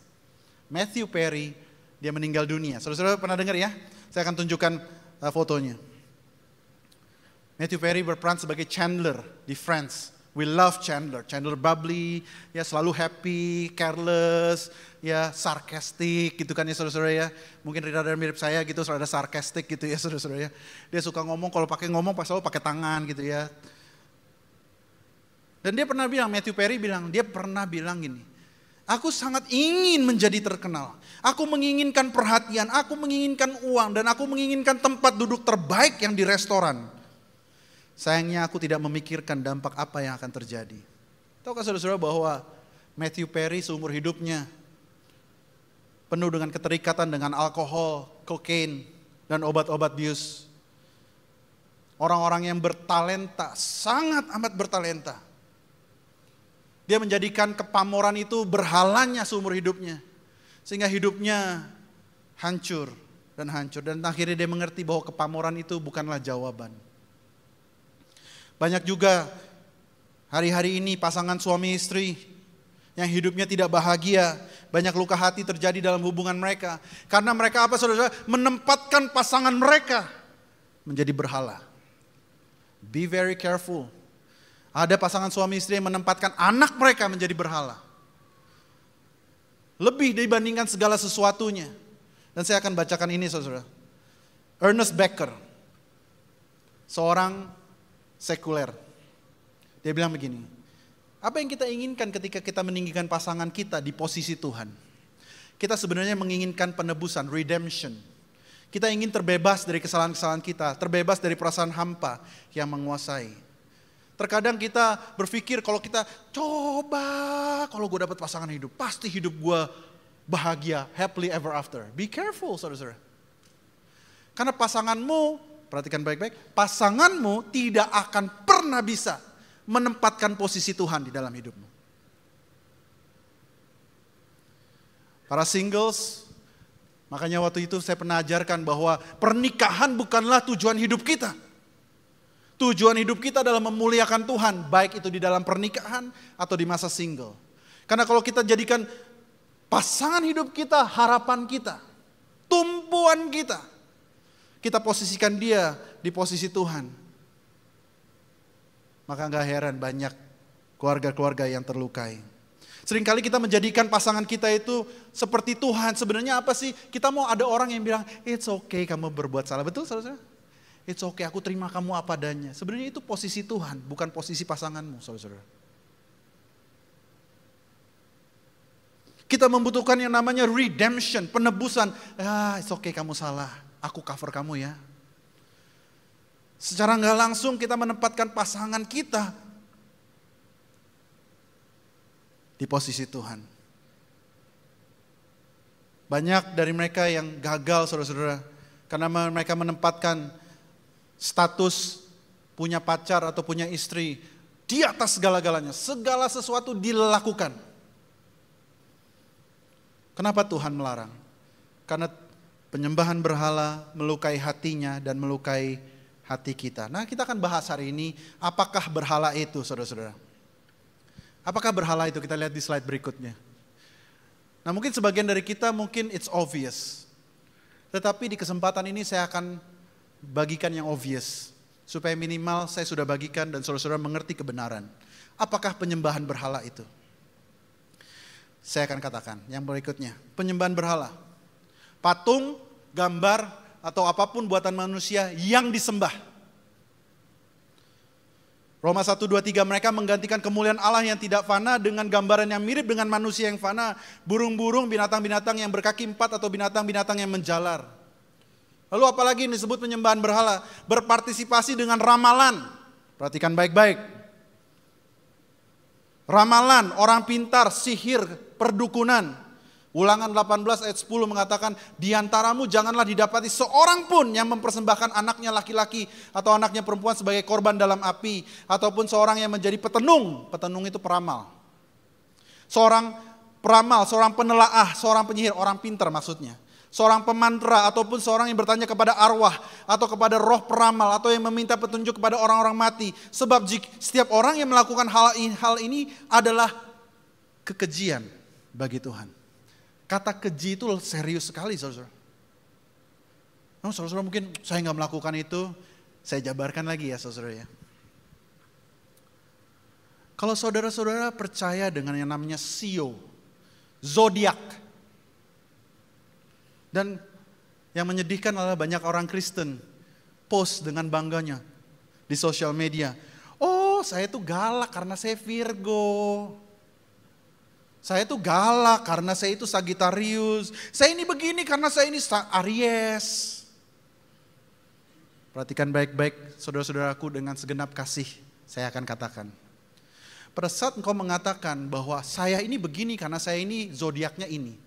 Matthew Perry, dia meninggal dunia. Saudara-saudara pernah dengar ya? Saya akan tunjukkan fotonya. Matthew Perry berperan sebagai Chandler di Friends. We love Chandler. Chandler bubbly, ya selalu happy, careless, ya sarcastic gitu kan ya saudara-saudara ya. Mungkin rada mirip saya gitu, selalu ada sarcastic gitu ya saudara-saudara ya. Dia suka ngomong, kalau pakai ngomong selalu pakai tangan gitu ya. Dan dia pernah bilang, Matthew Perry dia pernah bilang gini, aku sangat ingin menjadi terkenal. Aku menginginkan perhatian, aku menginginkan uang, dan aku menginginkan tempat duduk terbaik yang di restoran. Sayangnya aku tidak memikirkan dampak apa yang akan terjadi. Tahukah saudara-saudara bahwa Matthew Perry seumur hidupnya penuh dengan keterikatan dengan alkohol, kokain, dan obat-obat bius. Orang-orang yang bertalenta, sangat amat bertalenta. Dia menjadikan kepamoran itu berhalanya seumur hidupnya. Sehingga hidupnya hancur. Dan akhirnya dia mengerti bahwa kepamoran itu bukanlah jawaban. Banyak juga hari-hari ini pasangan suami istri yang hidupnya tidak bahagia. Banyak luka hati terjadi dalam hubungan mereka. Karena mereka saudara-saudara? Menempatkan pasangan mereka menjadi berhala. Be very careful. Ada pasangan suami istri yang menempatkan anak mereka menjadi berhala. Lebih dibandingkan segala sesuatunya. Dan saya akan bacakan ini saudara. Ernest Becker, seorang sekuler. Dia bilang begini, apa yang kita inginkan ketika kita meninggikan pasangan kita di posisi Tuhan? Kita sebenarnya menginginkan penebusan, redemption. Kita ingin terbebas dari kesalahan-kesalahan kita, terbebas dari perasaan hampa yang menguasai. Terkadang kita berpikir kalau kita kalau gue dapat pasangan hidup, pasti hidup gue bahagia, happily ever after. Be careful saudara-saudara. Karena pasanganmu, perhatikan baik-baik, pasanganmu tidak akan pernah bisa menempatkan posisi Tuhan di dalam hidupmu. Para singles, makanya waktu itu saya pernah ajarkan bahwa pernikahan bukanlah tujuan hidup kita. Tujuan hidup kita adalah memuliakan Tuhan, baik itu di dalam pernikahan atau di masa single. Karena kalau kita jadikan pasangan hidup kita, harapan kita, tumpuan kita posisikan dia di posisi Tuhan. Maka gak heran banyak keluarga-keluarga yang terlukai. Seringkali kita menjadikan pasangan kita itu seperti Tuhan. Sebenarnya apa sih? Kita mau ada orang yang bilang, it's okay kamu berbuat salah. Betul saudara? It's okay, aku terima kamu apa adanya. Sebenarnya itu posisi Tuhan, bukan posisi pasanganmu saudara. Kita membutuhkan yang namanya redemption, penebusan. It's okay kamu salah, aku cover kamu ya. Secara gak langsung kita menempatkan pasangan kita di posisi Tuhan. Banyak dari mereka yang gagal saudara-saudara, karena mereka menempatkan status punya pacar atau punya istri di atas segala-galanya. Segala sesuatu dilakukan. Kenapa Tuhan melarang? Karena penyembahan berhala melukai hatinya dan melukai hati kita. Nah, kita akan bahas hari ini, apakah berhala itu, saudara-saudara? Apakah berhala itu? Kita lihat di slide berikutnya. Nah, mungkin sebagian dari kita mungkin it's obvious. Tetapi di kesempatan ini saya akan bagikan yang obvious. Supaya minimal saya sudah bagikan dan saudara-saudara mengerti kebenaran. Apakah penyembahan berhala itu? Saya akan katakan yang berikutnya. Penyembahan berhala. Patung, gambar, atau apapun buatan manusia yang disembah. Roma 1:23, mereka menggantikan kemuliaan Allah yang tidak fana dengan gambaran yang mirip dengan manusia yang fana, burung-burung, binatang-binatang yang berkaki 4 atau binatang-binatang yang menjalar. Lalu apalagi yang disebut penyembahan berhala? Berpartisipasi dengan ramalan. Perhatikan baik-baik. Ramalan, orang pintar, sihir, perdukunan. Ulangan 18 ayat 10 mengatakan, di antaramu janganlah didapati seorang pun yang mempersembahkan anaknya laki-laki atau anaknya perempuan sebagai korban dalam api, ataupun seorang yang menjadi petenung. Petenung itu peramal. Seorang peramal, seorang penelaah, seorang penyihir, orang pintar maksudnya. Seorang pemantra ataupun seorang yang bertanya kepada arwah atau kepada roh peramal atau yang meminta petunjuk kepada orang-orang mati. Sebab setiap orang yang melakukan hal ini adalah kekejian bagi Tuhan. Kata keji itu serius sekali, saudara. Nah, saudara mungkin saya nggak melakukan itu, saya jabarkan lagi ya, saudara ya. Kalau saudara-saudara percaya dengan yang namanya sio, zodiak, dan yang menyedihkan adalah banyak orang Kristen post dengan bangganya di sosial media. Oh, saya tuh galak karena saya Virgo. Saya itu galak karena saya itu Sagittarius. Saya ini begini karena saya ini Aries. Perhatikan baik-baik saudara-saudaraku dengan segenap kasih. Saya akan katakan. Pada saat engkau mengatakan bahwa saya ini begini karena saya ini zodiaknya ini.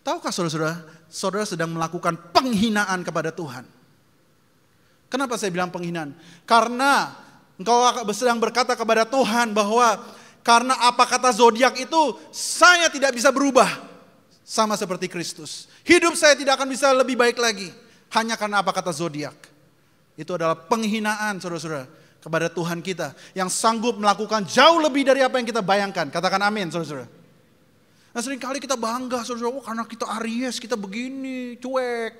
Tahukah saudara-saudara, saudara sedang melakukan penghinaan kepada Tuhan. Kenapa saya bilang penghinaan? Karena engkau sedang berkata kepada Tuhan bahwa karena apa kata zodiak itu, saya tidak bisa berubah sama seperti Kristus. Hidup saya tidak akan bisa lebih baik lagi hanya karena apa kata zodiak. Itu adalah penghinaan, saudara-saudara, kepada Tuhan kita yang sanggup melakukan jauh lebih dari apa yang kita bayangkan. Katakan amin, saudara-saudara. Nah, seringkali kita bangga, saudara-saudara, karena kita Aries, kita begini, cuek.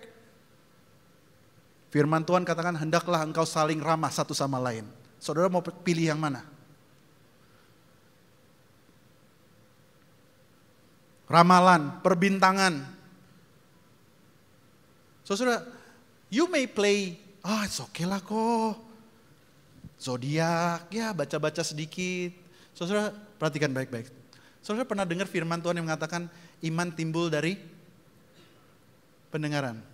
Firman Tuhan katakan, hendaklah engkau saling ramah satu sama lain. Saudara mau pilih yang mana? Ramalan, perbintangan. Saudara, you may play, it's okay lah kok. Zodiak, ya baca-baca sedikit. Saudara, perhatikan baik-baik. Saudara pernah dengar firman Tuhan yang mengatakan iman timbul dari pendengaran.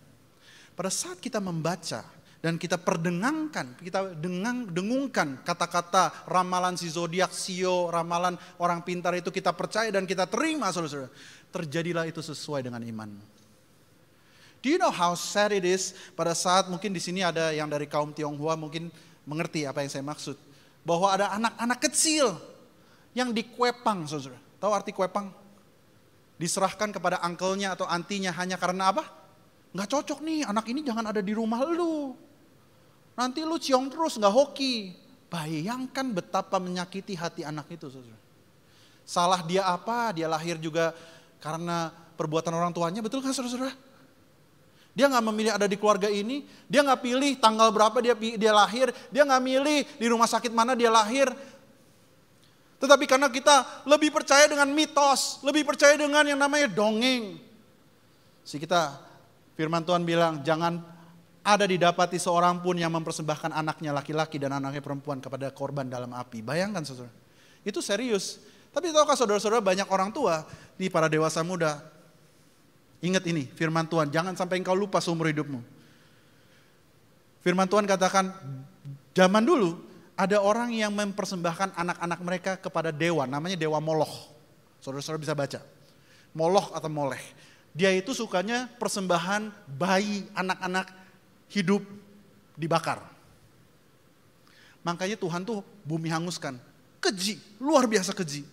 Pada saat kita membaca dan kita perdengangkan, kita dengungkan kata-kata ramalan si zodiak, sio, ramalan orang pintar itu kita percaya dan kita terima, saudara-saudara. Terjadilah itu sesuai dengan imanmu. Do you know how sad it is pada saat mungkin di sini ada yang dari kaum Tionghoa mungkin mengerti apa yang saya maksud. Bahwa ada anak-anak kecil yang dikuepang, saudara. Tahu arti kuepang? Diserahkan kepada uncle-nya atau antinya hanya karena apa? Nggak cocok nih, anak ini jangan ada di rumah lu. Nanti lu ciong terus, nggak hoki. Bayangkan betapa menyakiti hati anak itu, saudara. Salah dia apa? Dia lahir juga karena perbuatan orang tuanya, betul kan saudara-saudara? Dia nggak memilih ada di keluarga ini, dia nggak pilih tanggal berapa dia lahir, dia nggak milih di rumah sakit mana dia lahir. Tetapi karena kita lebih percaya dengan mitos, lebih percaya dengan yang namanya dongeng. Firman Tuhan bilang, jangan ada didapati seorang pun yang mempersembahkan anaknya laki-laki dan anaknya perempuan kepada korban dalam api. Bayangkan saudara, itu serius. Tapi tahukah saudara-saudara banyak orang tua, nih para dewasa muda, ingat ini firman Tuhan, jangan sampai engkau lupa seumur hidupmu. Firman Tuhan katakan, zaman dulu ada orang yang mempersembahkan anak-anak mereka kepada dewa, namanya dewa Moloch. Saudara-saudara bisa baca, Moloch atau Molech. Dia itu sukanya persembahan bayi, anak-anak hidup dibakar. Makanya Tuhan tuh bumi hanguskan. Keji, luar biasa keji.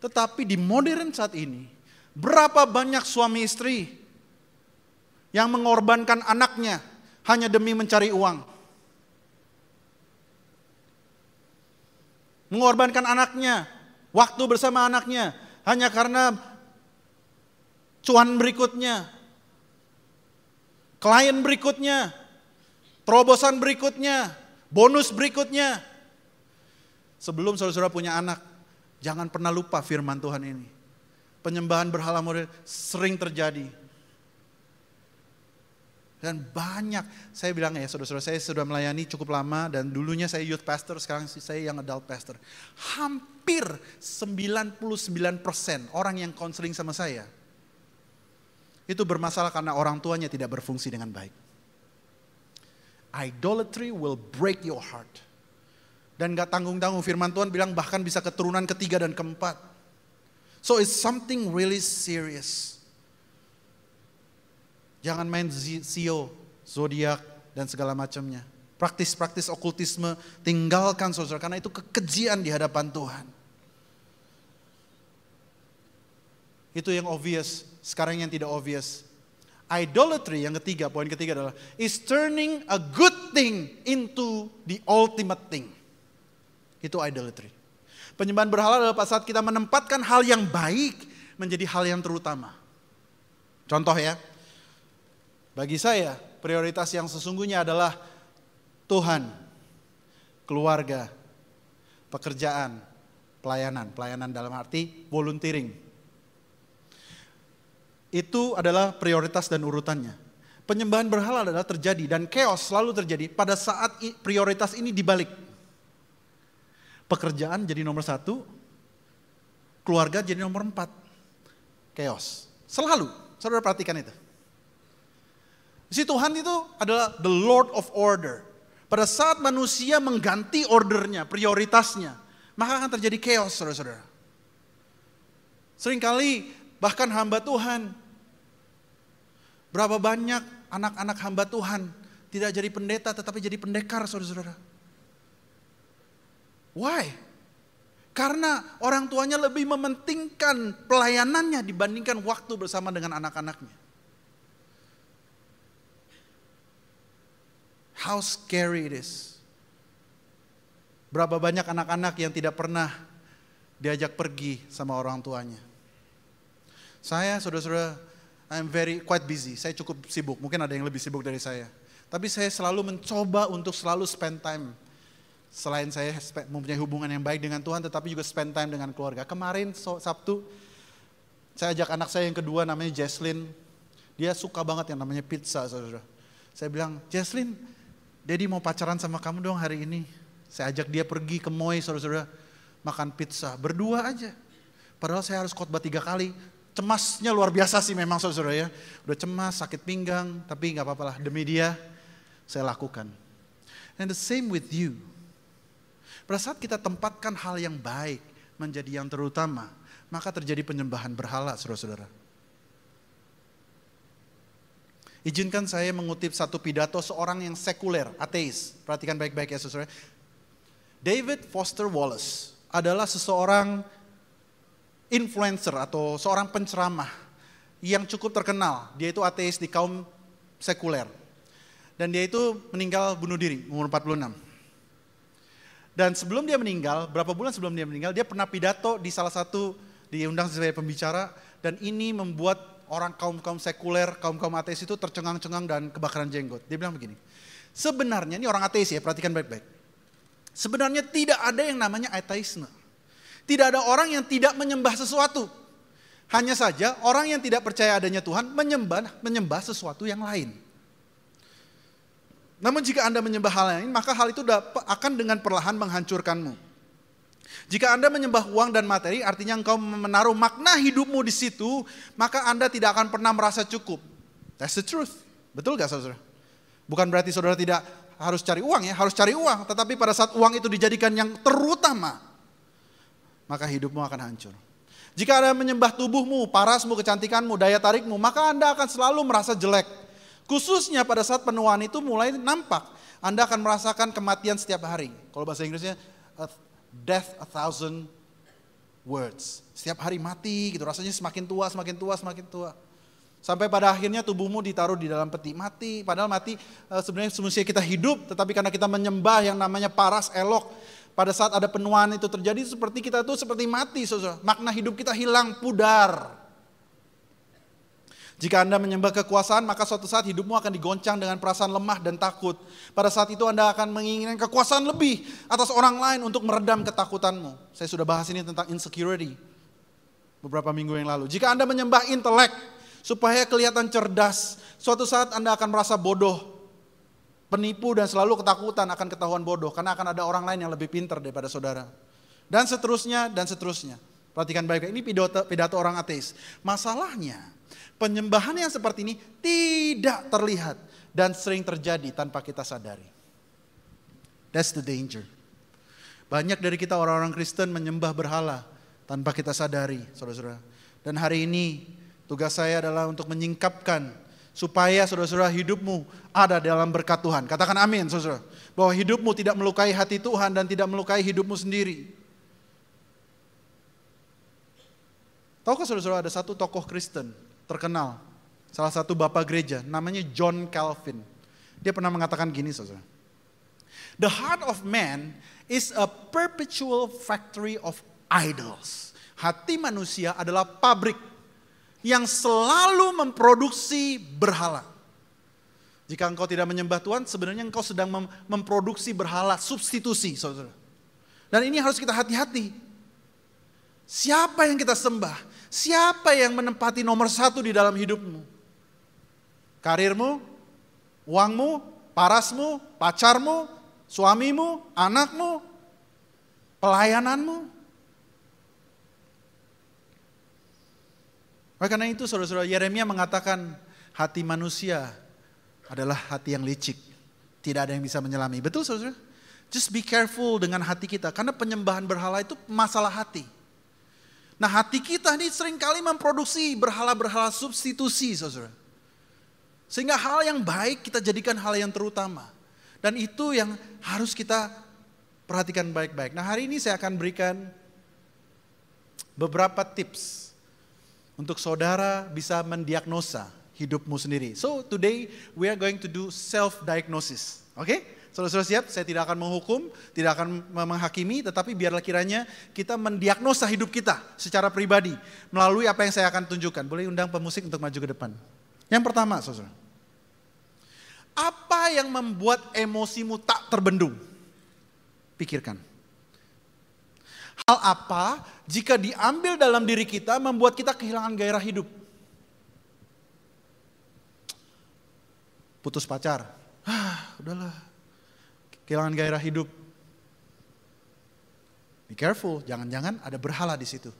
Tetapi di modern saat ini, berapa banyak suami istri yang mengorbankan anaknya hanya demi mencari uang. Mengorbankan anaknya, waktu bersama anaknya, hanya karena cuan berikutnya, klien berikutnya, terobosan berikutnya, bonus berikutnya. Sebelum saudara-saudara punya anak, jangan pernah lupa firman Tuhan ini. Penyembahan berhala modern sering terjadi. Dan banyak, saya bilang ya saudara-saudara, saya sudah melayani cukup lama dan dulunya saya youth pastor, sekarang saya yang adult pastor. Hampir 99% orang yang konseling sama saya, itu bermasalah karena orang tuanya tidak berfungsi dengan baik. Idolatry will break your heart. Dan gak tanggung-tanggung, firman Tuhan bilang bahkan bisa keturunan ketiga dan keempat. So it's something really serious. Jangan main sio, zodiak, dan segala macamnya. Praktis-praktis okultisme, tinggalkan saudara, karena itu kekejian di hadapan Tuhan. Itu yang obvious, sekarang yang tidak obvious. Idolatry yang ketiga, poin ketiga adalah is turning a good thing into the ultimate thing. Itu idolatry. Penyembahan berhala adalah pada saat kita menempatkan hal yang baik menjadi hal yang terutama. Contoh ya, bagi saya prioritas yang sesungguhnya adalah Tuhan, keluarga, pekerjaan, pelayanan. Pelayanan dalam arti volunteering. Itu adalah prioritas dan urutannya. Penyembahan berhala adalah terjadi dan chaos selalu terjadi pada saat prioritas ini dibalik. Pekerjaan jadi nomor 1, keluarga jadi nomor 4. Chaos. Selalu, saudara perhatikan itu. Si Tuhan itu adalah the Lord of Order. Pada saat manusia mengganti ordernya, prioritasnya, maka akan terjadi chaos, saudara-saudara. Seringkali bahkan hamba Tuhan, berapa banyak anak-anak hamba Tuhan tidak jadi pendeta tetapi jadi pendekar, saudara-saudara. Why? Karena orang tuanya lebih mementingkan pelayanannya dibandingkan waktu bersama dengan anak-anaknya. How scary it is. Berapa banyak anak-anak yang tidak pernah diajak pergi sama orang tuanya. Saya, saudara-saudara, I'm quite busy. Saya cukup sibuk, mungkin ada yang lebih sibuk dari saya. Tapi saya selalu mencoba untuk selalu spend time. Selain saya mempunyai hubungan yang baik dengan Tuhan, tetapi juga spend time dengan keluarga. Kemarin Sabtu, saya ajak anak saya yang kedua namanya Jesslyn. Dia suka banget yang namanya pizza, saudara. Saya bilang, Jesslyn, Daddy mau pacaran sama kamu dong hari ini. Saya ajak dia pergi ke Moy, saudara-saudara, makan pizza. Berdua aja. Padahal saya harus khotbah 3 kali. Cemasnya luar biasa sih memang, saudara ya. Udah cemas, sakit pinggang, tapi gak apa-apa lah. Demi dia, saya lakukan. And the same with you. Pada saat kita tempatkan hal yang baik menjadi yang terutama, maka terjadi penyembahan berhala, saudara-saudara. Izinkan saya mengutip satu pidato seorang yang sekuler, ateis. Perhatikan baik-baik ya saudara. David Foster Wallace adalah seseorang influencer atau seorang penceramah yang cukup terkenal. Dia itu ateis di kaum sekuler. Dan dia itu meninggal bunuh diri, umur 46. Dan sebelum dia meninggal, berapa bulan sebelum dia meninggal, dia pernah pidato di salah satu, diundang sebagai pembicara. Dan ini membuat orang kaum-kaum sekuler, kaum-kaum ateis itu tercengang-cengang dan kebakaran jenggot. Dia bilang begini, sebenarnya, ini orang ateis ya, perhatikan baik-baik. Sebenarnya tidak ada yang namanya ateisme. Tidak ada orang yang tidak menyembah sesuatu. Hanya saja orang yang tidak percaya adanya Tuhan menyembah sesuatu yang lain. Namun jika Anda menyembah hal lain, maka hal itu akan dengan perlahan menghancurkanmu. Jika Anda menyembah uang dan materi, artinya engkau menaruh makna hidupmu di situ, maka Anda tidak akan pernah merasa cukup. That's the truth. Betul gak saudara? Bukan berarti saudara tidak harus cari uang ya, harus cari uang. Tetapi pada saat uang itu dijadikan yang terutama, maka hidupmu akan hancur. Jika Anda menyembah tubuhmu, parasmu, kecantikanmu, daya tarikmu, maka Anda akan selalu merasa jelek. Khususnya pada saat penuaan itu mulai nampak. Anda akan merasakan kematian setiap hari. Kalau bahasa Inggrisnya, death 1,000 words. Setiap hari mati gitu, rasanya semakin tua, semakin tua, semakin tua. Sampai pada akhirnya tubuhmu ditaruh di dalam peti, mati. Padahal mati sebenarnya semestinya kita hidup, tetapi karena kita menyembah yang namanya paras, elok, pada saat ada penuaan itu terjadi, seperti kita tuh seperti mati, saudara. Makna hidup kita hilang, pudar. Jika Anda menyembah kekuasaan, maka suatu saat hidupmu akan digoncang dengan perasaan lemah dan takut. Pada saat itu Anda akan menginginkan kekuasaan lebih atas orang lain untuk meredam ketakutanmu. Saya sudah bahas ini tentang insecurity beberapa minggu yang lalu. Jika Anda menyembah intelek supaya kelihatan cerdas, suatu saat Anda akan merasa bodoh, penipu, dan selalu ketakutan akan ketahuan bodoh. Karena akan ada orang lain yang lebih pintar daripada saudara. Dan seterusnya, dan seterusnya. Perhatikan baik-baik, ini pidato orang ateis. Masalahnya, penyembahan yang seperti ini tidak terlihat dan sering terjadi tanpa kita sadari. That's the danger. Banyak dari kita orang-orang Kristen menyembah berhala tanpa kita sadari, saudara-saudara. Dan hari ini tugas saya adalah untuk menyingkapkan supaya saudara-saudara hidupmu ada dalam berkat Tuhan. Katakan amin, saudara. Bahwa hidupmu tidak melukai hati Tuhan dan tidak melukai hidupmu sendiri. Tahukah saudara-saudara ada satu tokoh Kristen terkenal, salah satu bapak gereja, namanya John Calvin. Dia pernah mengatakan gini, saudara. The heart of man is a perpetual factory of idols. Hati manusia adalah pabrik yang selalu memproduksi berhala. Jika engkau tidak menyembah Tuhan, sebenarnya engkau sedang memproduksi berhala, substitusi, saudara. Dan ini harus kita hati-hati. Siapa yang kita sembah? Siapa yang menempati nomor satu di dalam hidupmu? Karirmu, uangmu, parasmu, pacarmu, suamimu, anakmu, pelayananmu. Oleh karena itu saudara-saudara, Yeremia mengatakan hati manusia adalah hati yang licik. Tidak ada yang bisa menyelami. Betul saudara? Just be careful dengan hati kita. Karena penyembahan berhala itu masalah hati. Nah hati kita ini seringkali memproduksi berhala-berhala substitusi, saudara. Sehingga hal yang baik kita jadikan hal yang terutama. Dan itu yang harus kita perhatikan baik-baik. Nah hari ini saya akan berikan beberapa tips untuk saudara bisa mendiagnosa hidupmu sendiri. So today we are going to do self-diagnosis. Oke? Saudara-saudara siap? Saya tidak akan menghukum, tidak akan menghakimi, tetapi biarlah kiranya kita mendiagnosa hidup kita secara pribadi melalui apa yang saya akan tunjukkan. Boleh undang pemusik untuk maju ke depan. Yang pertama, saudara. Apa yang membuat emosimu tak terbendung? Pikirkan. Hal apa jika diambil dalam diri kita membuat kita kehilangan gairah hidup? Putus pacar. Udahlah. Kehilangan gairah hidup. Be careful, jangan-jangan ada berhala di situ.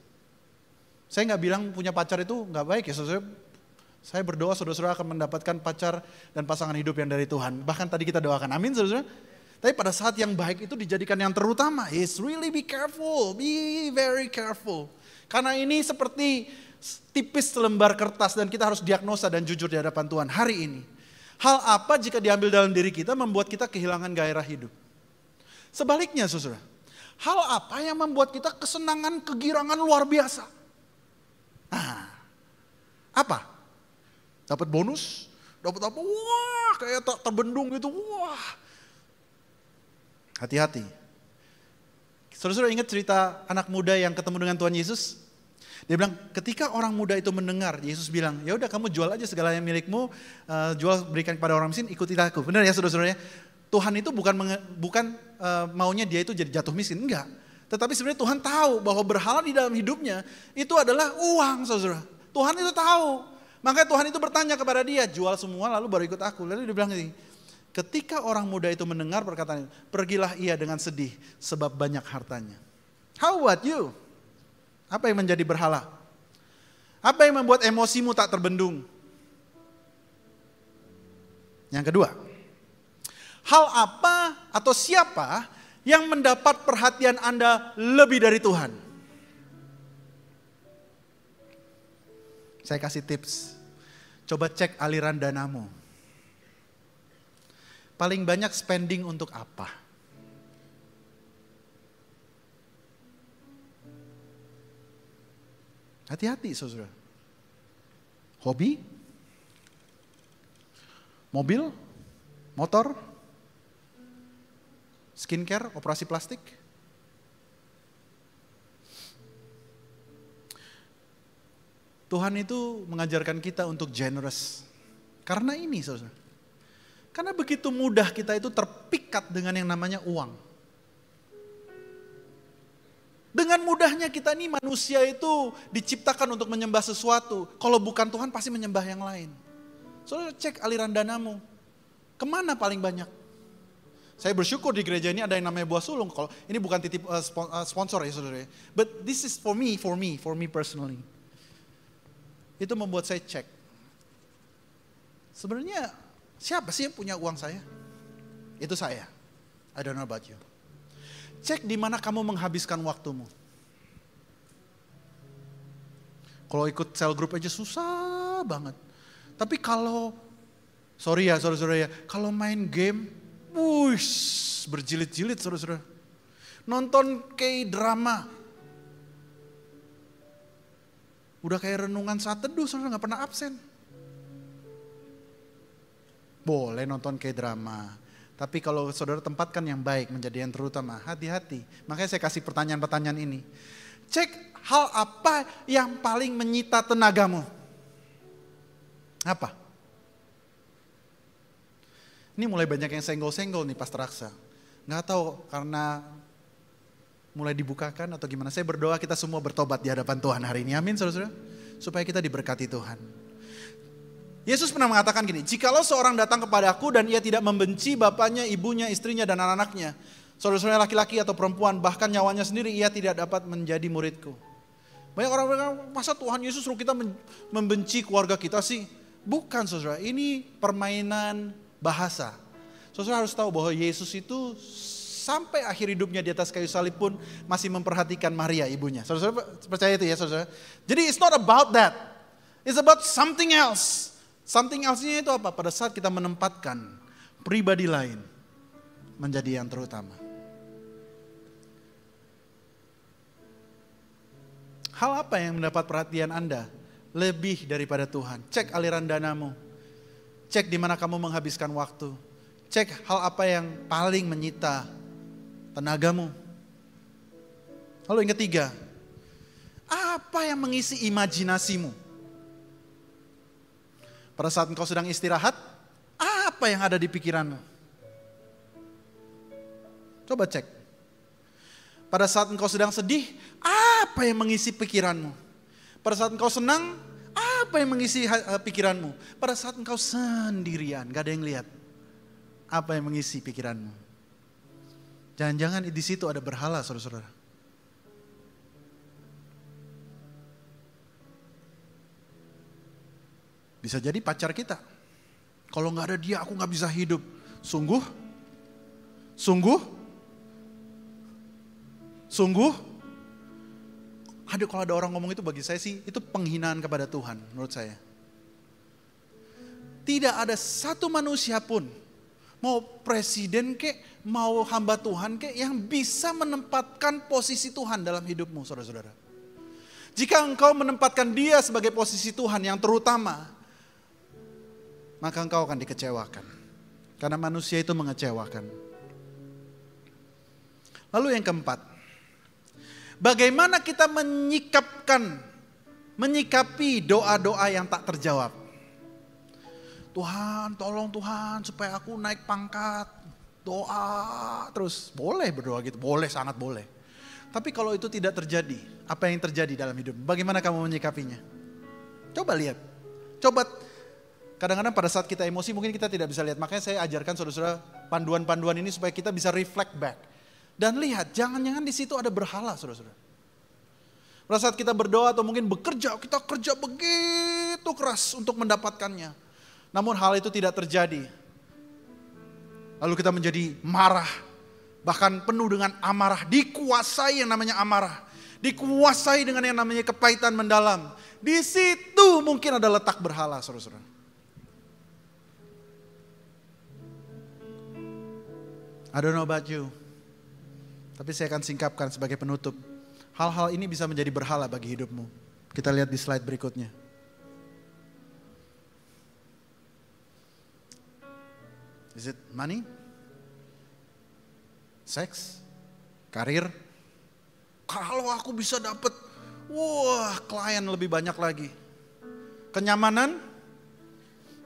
Saya nggak bilang punya pacar itu nggak baik ya, saudara. Saya berdoa saudara-saudara akan mendapatkan pacar dan pasangan hidup yang dari Tuhan. Bahkan tadi kita doakan, amin saudara. Tapi pada saat yang baik itu dijadikan yang terutama. Yes, really be careful, be very careful. Karena ini seperti tipis selembar kertas dan kita harus diagnosa dan jujur di hadapan Tuhan hari ini. Hal apa jika diambil dalam diri kita membuat kita kehilangan gairah hidup? Sebaliknya saudara, hal apa yang membuat kita kesenangan, kegirangan luar biasa? Nah, apa? Dapat bonus? Dapat apa? Wah, kayak tak terbendung gitu. Wah. Hati-hati. Saudara-saudara ingat cerita anak muda yang ketemu dengan Tuhan Yesus? Dia bilang, ketika orang muda itu mendengar, Yesus bilang, ya udah kamu jual aja segala yang milikmu, jual berikan kepada orang miskin, ikutilah aku. Benar ya saudara-saudara? Tuhan itu bukan maunya dia itu jadi jatuh miskin, enggak. Tetapi sebenarnya Tuhan tahu bahwa berhala di dalam hidupnya itu adalah uang, saudara. Tuhan itu tahu. Makanya Tuhan itu bertanya kepada dia, jual semua lalu baru ikut aku. Lalu dia bilang gini, ketika orang muda itu mendengar perkataan itu, pergilah ia dengan sedih sebab banyak hartanya. How about you? Apa yang menjadi berhala? Apa yang membuat emosimu tak terbendung? Yang kedua, hal apa atau siapa yang mendapat perhatian Anda lebih dari Tuhan? Saya kasih tips. Coba cek aliran danamu. Paling banyak spending untuk apa? Hati-hati saudara. Hobi? Mobil? Motor? Skincare? Operasi plastik? Tuhan itu mengajarkan kita untuk generous. Karena ini saudara. Karena begitu mudah kita itu terpikat dengan yang namanya uang. Dengan mudahnya kita ini manusia itu diciptakan untuk menyembah sesuatu. Kalau bukan Tuhan pasti menyembah yang lain. Saudara cek aliran danamu. Kemana paling banyak? Saya bersyukur di gereja ini ada yang namanya Buah Sulung. Kalau ini bukan titip sponsor ya saudara. But this is for me personally. Itu membuat saya cek. Sebenarnya siapa sih yang punya uang saya? Itu saya. I don't know about you. Cek di mana kamu menghabiskan waktumu. Kalau ikut cell group aja susah banget. Tapi kalau, sorry ya saudara-saudara ya, kalau main game, wush, berjilid-jilid saudara-saudara. Nonton K-drama. Udah kayak renungan saat teduh, saudara gak pernah absen. Boleh nonton K-drama. Tapi kalau saudara tempatkan yang baik menjadi yang terutama, hati-hati. Makanya saya kasih pertanyaan-pertanyaan ini. Cek hal apa yang paling menyita tenagamu. Apa? Ini mulai banyak yang senggol-senggol nih Pastor Aksa. Gak tahu karena mulai dibukakan atau gimana. Saya berdoa kita semua bertobat di hadapan Tuhan hari ini. Amin saudara-saudara. Supaya kita diberkati Tuhan. Yesus pernah mengatakan gini, jikalau seorang datang kepadaku dan ia tidak membenci bapaknya, ibunya, istrinya, dan anak-anaknya, saudara-saudara laki-laki atau perempuan, bahkan nyawanya sendiri, ia tidak dapat menjadi muridku. Banyak orang bilang, masa Tuhan Yesus suruh kita membenci keluarga kita sih? Bukan saudara, ini permainan bahasa. Saudara harus tahu bahwa Yesus itu sampai akhir hidupnya di atas kayu salib pun masih memperhatikan Maria ibunya. Saudara percaya itu ya saudara? Jadi it's not about that, it's about something else. Something else-nya itu apa? Pada saat kita menempatkan pribadi lain menjadi yang terutama. Hal apa yang mendapat perhatian Anda lebih daripada Tuhan? Cek aliran danamu. Cek di mana kamu menghabiskan waktu. Cek hal apa yang paling menyita tenagamu. Lalu yang ketiga, apa yang mengisi imajinasimu? Pada saat engkau sedang istirahat, apa yang ada di pikiranmu? Coba cek. Pada saat engkau sedang sedih, apa yang mengisi pikiranmu? Pada saat engkau senang, apa yang mengisi pikiranmu? Pada saat engkau sendirian, gak ada yang lihat, apa yang mengisi pikiranmu? Jangan-jangan di situ ada berhala, saudara-saudara. Bisa jadi pacar kita. Kalau gak ada dia aku gak bisa hidup. Sungguh? Aduh kalau ada orang ngomong itu bagi saya sih itu penghinaan kepada Tuhan menurut saya. Tidak ada satu manusia pun, mau presiden kek, mau hamba Tuhan kek yang bisa menempatkan posisi Tuhan dalam hidupmu saudara-saudara. Jika engkau menempatkan dia sebagai posisi Tuhan yang terutama, maka engkau akan dikecewakan. Karena manusia itu mengecewakan. Lalu yang keempat, bagaimana kita menyikapi doa-doa yang tak terjawab. Tuhan, tolong Tuhan supaya aku naik pangkat. Doa terus, boleh berdoa gitu, boleh, sangat boleh. Tapi kalau itu tidak terjadi, apa yang terjadi dalam hidup? Bagaimana kamu menyikapinya? Coba lihat, kadang-kadang pada saat kita emosi mungkin kita tidak bisa lihat. Makanya saya ajarkan saudara-saudara panduan-panduan ini supaya kita bisa reflect back. Dan lihat, jangan-jangan di situ ada berhala saudara-saudara. Pada saat kita berdoa atau mungkin bekerja, kita kerja begitu keras untuk mendapatkannya. Namun hal itu tidak terjadi. Lalu kita menjadi marah. Bahkan penuh dengan amarah, dikuasai yang namanya amarah. Dikuasai dengan yang namanya kepahitan mendalam. Di situ mungkin ada letak berhala saudara-saudara. I don't know about you. Tapi saya akan singkapkan sebagai penutup. Hal-hal ini bisa menjadi berhala bagi hidupmu. Kita lihat di slide berikutnya. Is it money? Seks? Karir? Kalau aku bisa dapat, klien lebih banyak lagi. Kenyamanan,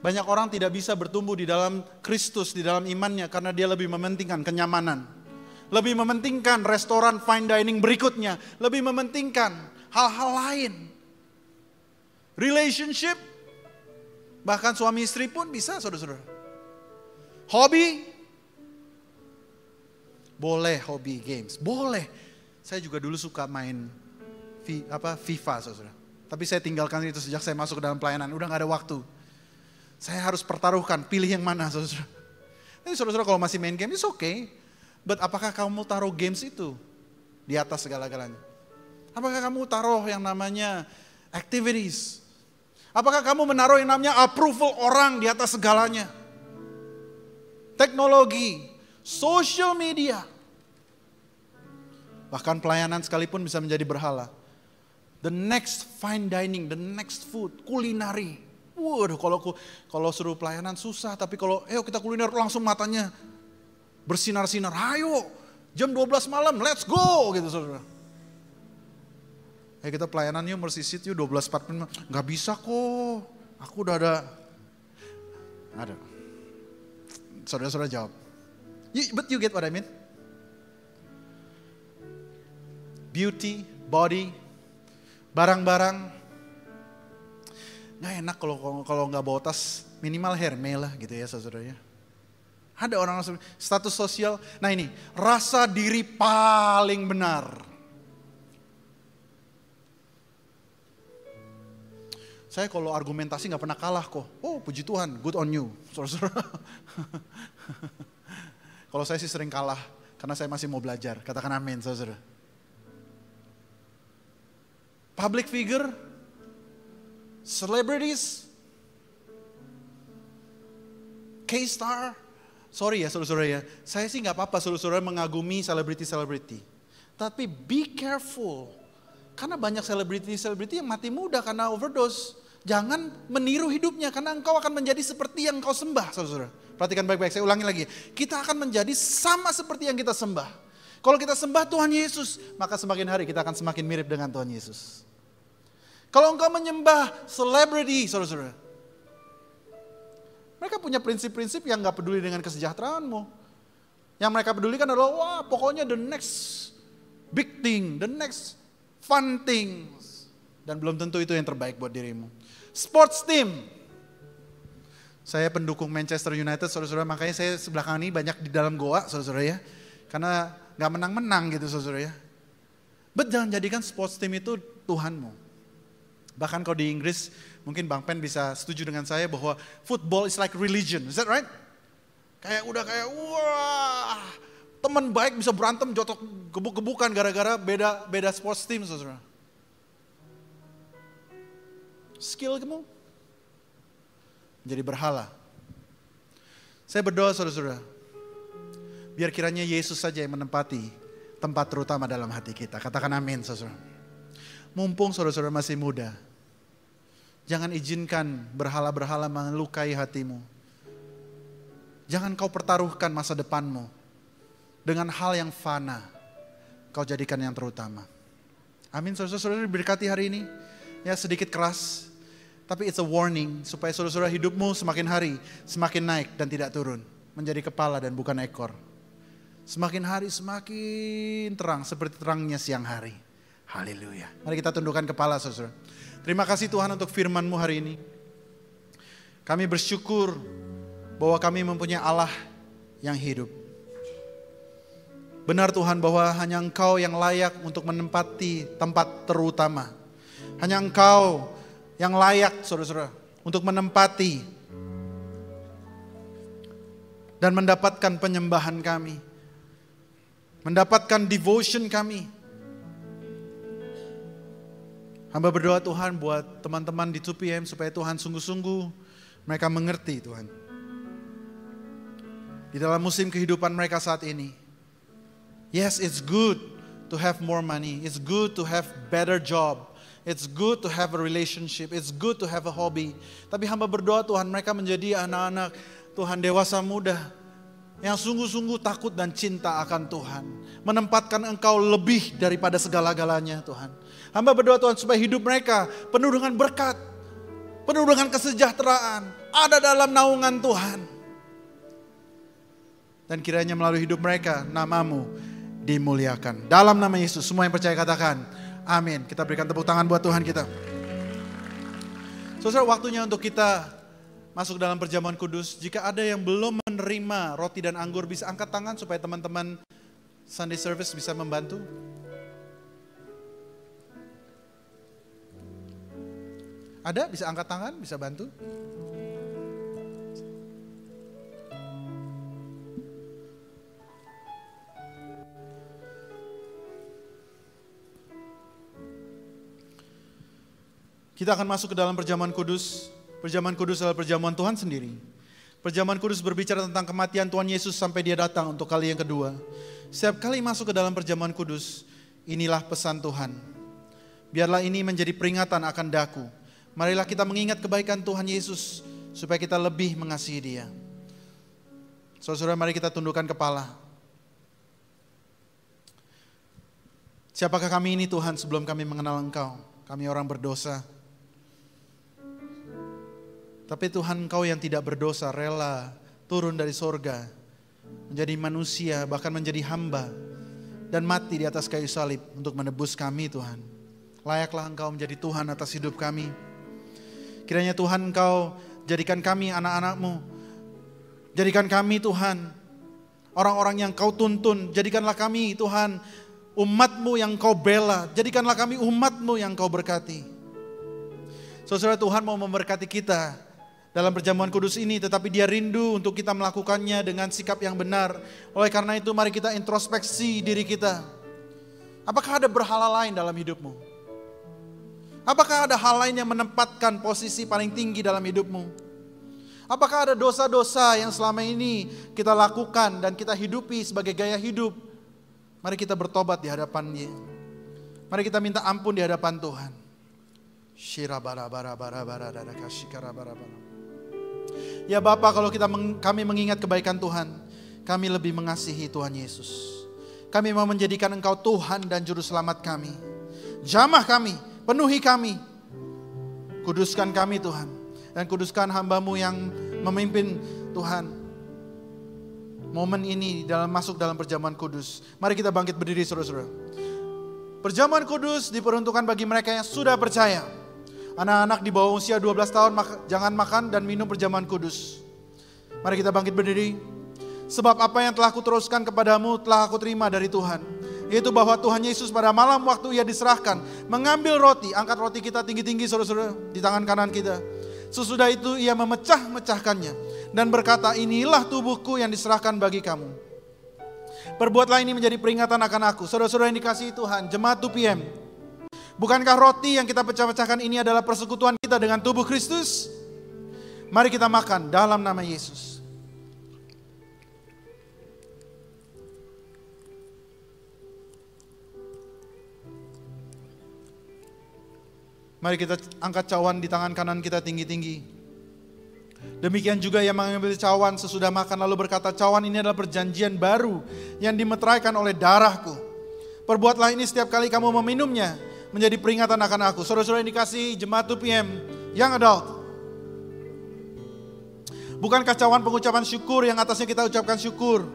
banyak orang tidak bisa bertumbuh di dalam Kristus, di dalam imannya karena dia lebih mementingkan kenyamanan. Lebih mementingkan restoran fine dining berikutnya, lebih mementingkan hal-hal lain. Relationship, bahkan suami istri pun bisa, saudara-saudara. Hobi, boleh hobi games, boleh. Saya juga dulu suka main FIFA, saudara. Tapi saya tinggalkan itu sejak saya masuk ke dalam pelayanan, udah gak ada waktu. Saya harus pertaruhkan, pilih yang mana, saudara. Jadi saudara-saudara kalau masih main game, it's okay. But apakah kamu taruh games itu di atas segala-galanya? Apakah kamu taruh yang namanya activities? Apakah kamu menaruh yang namanya approval orang di atas segalanya? Teknologi, social media. Bahkan pelayanan sekalipun bisa menjadi berhala. The next fine dining, the next food, kulinari. Waduh, kalau suruh pelayanan susah, tapi kalau ayo kita kuliner langsung matanya bersinar-sinar. Ayo, jam 12 malam, let's go gitu saudara. Kita pelayanan yuk, mersisit yuk 12.45. Gak bisa kok, aku udah ada. Saudara-saudara jawab. But you get what I mean? Beauty, body, barang-barang. Gak enak kalau gak bawa tas, minimal Hermes lah gitu ya saudara ya. Ada orang status sosial, nah ini rasa diri paling benar. Saya kalau argumentasi gak pernah kalah kok. Oh puji Tuhan, good on you. Saudara-saudara. Kalau saya sih sering kalah, karena saya masih mau belajar. Katakan amin saudara. Public figure, celebrities, K-star. Sorry ya saudara-saudara ya, saya sih gak apa-apa saudara-saudara mengagumi selebriti-selebriti. Tapi be careful, karena banyak selebriti-selebriti yang mati muda karena overdose. Jangan meniru hidupnya, karena engkau akan menjadi seperti yang engkau sembah saudara-saudara. Perhatikan baik-baik, saya ulangi lagi. Kita akan menjadi sama seperti yang kita sembah. Kalau kita sembah Tuhan Yesus, maka semakin hari kita akan semakin mirip dengan Tuhan Yesus. Kalau engkau menyembah selebriti, saudara-saudara, mereka punya prinsip-prinsip yang gak peduli dengan kesejahteraanmu. Yang mereka pedulikan adalah, wah pokoknya the next big thing, the next fun things. Dan belum tentu itu yang terbaik buat dirimu. Sports team. Saya pendukung Manchester United, saudara-saudara, makanya saya sebelah kanan ini banyak di dalam goa, saudara-saudara ya. Karena gak menang-menang gitu, saudara ya. But jangan jadikan sports team itu Tuhanmu. Bahkan kalau di Inggris, mungkin Bang Pen bisa setuju dengan saya bahwa football is like religion, is that right? Kayak wah, teman baik bisa berantem jotok gebuk-gebukan gara-gara beda sports team, saudara. Skill kamu menjadi berhala. Saya berdoa saudara-saudara, biar kiranya Yesus saja yang menempati tempat terutama dalam hati kita. Katakan amin saudara. Mumpung saudara-saudara masih muda, jangan izinkan berhala-berhala melukai hatimu. Jangan kau pertaruhkan masa depanmu dengan hal yang fana. Kau jadikan yang terutama. Amin saudara-saudara, diberkati hari ini. Ya sedikit keras, tapi it's a warning supaya saudara-saudara hidupmu semakin hari semakin naik dan tidak turun. Menjadi kepala dan bukan ekor. Semakin hari semakin terang seperti terangnya siang hari. Haleluya. Mari kita tundukkan kepala saudara. Terima kasih Tuhan untuk firman-Mu hari ini. Kami bersyukur bahwa kami mempunyai Allah yang hidup. Benar Tuhan bahwa hanya Engkau yang layak untuk menempati tempat terutama. Hanya Engkau yang layak saudara-saudara untuk menempati dan mendapatkan penyembahan kami. Mendapatkan devotion kami. Hamba berdoa Tuhan buat teman-teman di 2PM supaya Tuhan sungguh-sungguh mereka mengerti Tuhan. Di dalam musim kehidupan mereka saat ini. Yes, it's good to have more money. It's good to have better job. It's good to have a relationship. It's good to have a hobby. Tapi hamba berdoa Tuhan mereka menjadi anak-anak Tuhan dewasa muda. Yang sungguh-sungguh takut dan cinta akan Tuhan. Menempatkan Engkau lebih daripada segala-galanya Tuhan. Hamba berdoa Tuhan supaya hidup mereka penuh dengan berkat. penuh dengan kesejahteraan, ada dalam naungan Tuhan. Dan kiranya melalui hidup mereka, nama-Mu dimuliakan. Dalam nama Yesus, semua yang percaya katakan, amin. Kita berikan tepuk tangan buat Tuhan kita. Saudara, waktunya untuk kita masuk dalam perjamuan kudus. Jika ada yang belum menerima roti dan anggur, bisa angkat tangan supaya teman-teman Sunday Service bisa membantu. Ada? Bisa angkat tangan? Bisa bantu? Kita akan masuk ke dalam perjamuan kudus. Perjamuan kudus adalah perjamuan Tuhan sendiri. Perjamuan kudus berbicara tentang kematian Tuhan Yesus sampai dia datang untuk kali yang kedua. Setiap kali masuk ke dalam perjamuan kudus, inilah pesan Tuhan. Biarlah ini menjadi peringatan akan daku. Marilah kita mengingat kebaikan Tuhan Yesus supaya kita lebih mengasihi Dia. Saudara-saudara, mari kita tundukkan kepala. Siapakah kami ini Tuhan sebelum kami mengenal Engkau? Kami orang berdosa. Tapi Tuhan, Engkau yang tidak berdosa rela turun dari sorga, menjadi manusia, bahkan menjadi hamba, dan mati di atas kayu salib untuk menebus kami Tuhan. Layaklah Engkau menjadi Tuhan atas hidup kami. Kiranya Tuhan, Engkau jadikan kami anak-anak-Mu. Jadikan kami Tuhan orang-orang yang Kau tuntun. Jadikanlah kami Tuhan umat-Mu yang Kau bela. Jadikanlah kami umat-Mu yang Kau berkati. Saudara, Tuhan mau memberkati kita dalam perjamuan kudus ini, tetapi Dia rindu untuk kita melakukannya dengan sikap yang benar. Oleh karena itu mari kita introspeksi diri kita. Apakah ada berhala lain dalam hidupmu? Apakah ada hal lain yang menempatkan posisi paling tinggi dalam hidupmu? Apakah ada dosa-dosa yang selama ini kita lakukan dan kita hidupi sebagai gaya hidup? Mari kita bertobat di hadapan-Nya. Mari kita minta ampun di hadapan Tuhan. Ya Bapa, kalau kami mengingat kebaikan Tuhan, kami lebih mengasihi Tuhan Yesus. Kami mau menjadikan Engkau Tuhan dan Juru Selamat kami. Jamah kami, penuhi kami. Kuduskan kami Tuhan. Dan kuduskan hamba-Mu yang memimpin Tuhan momen ini masuk dalam perjamuan kudus. Mari kita bangkit berdiri saudara-saudara. Perjamuan kudus diperuntukkan bagi mereka yang sudah percaya. Anak-anak di bawah usia 12 tahun jangan makan dan minum perjamuan kudus. Mari kita bangkit berdiri. Sebab apa yang telah kuteruskan kepadamu telah aku terima dari Tuhan. Yaitu bahwa Tuhan Yesus pada malam waktu Ia diserahkan, mengambil roti, angkat roti kita tinggi-tinggi saudara-saudara di tangan kanan kita. Sesudah itu Ia memecah-mecahkannya dan berkata, inilah tubuhku yang diserahkan bagi kamu. Perbuatlah ini menjadi peringatan akan aku. Saudara-saudara yang dikasihi Tuhan, jemaat 2PM. Bukankah roti yang kita pecah-pecahkan ini adalah persekutuan kita dengan tubuh Kristus? Mari kita makan dalam nama Yesus. Mari kita angkat cawan di tangan kanan kita tinggi-tinggi. Demikian juga yang mengambil cawan sesudah makan lalu berkata, cawan ini adalah perjanjian baru yang dimeteraikan oleh darahku. Perbuatlah ini setiap kali kamu meminumnya, menjadi peringatan akan aku. Saudara-saudara yang dikasihi jemaat 2PM, young adult. Bukankah cawan pengucapan syukur yang atasnya kita ucapkan syukur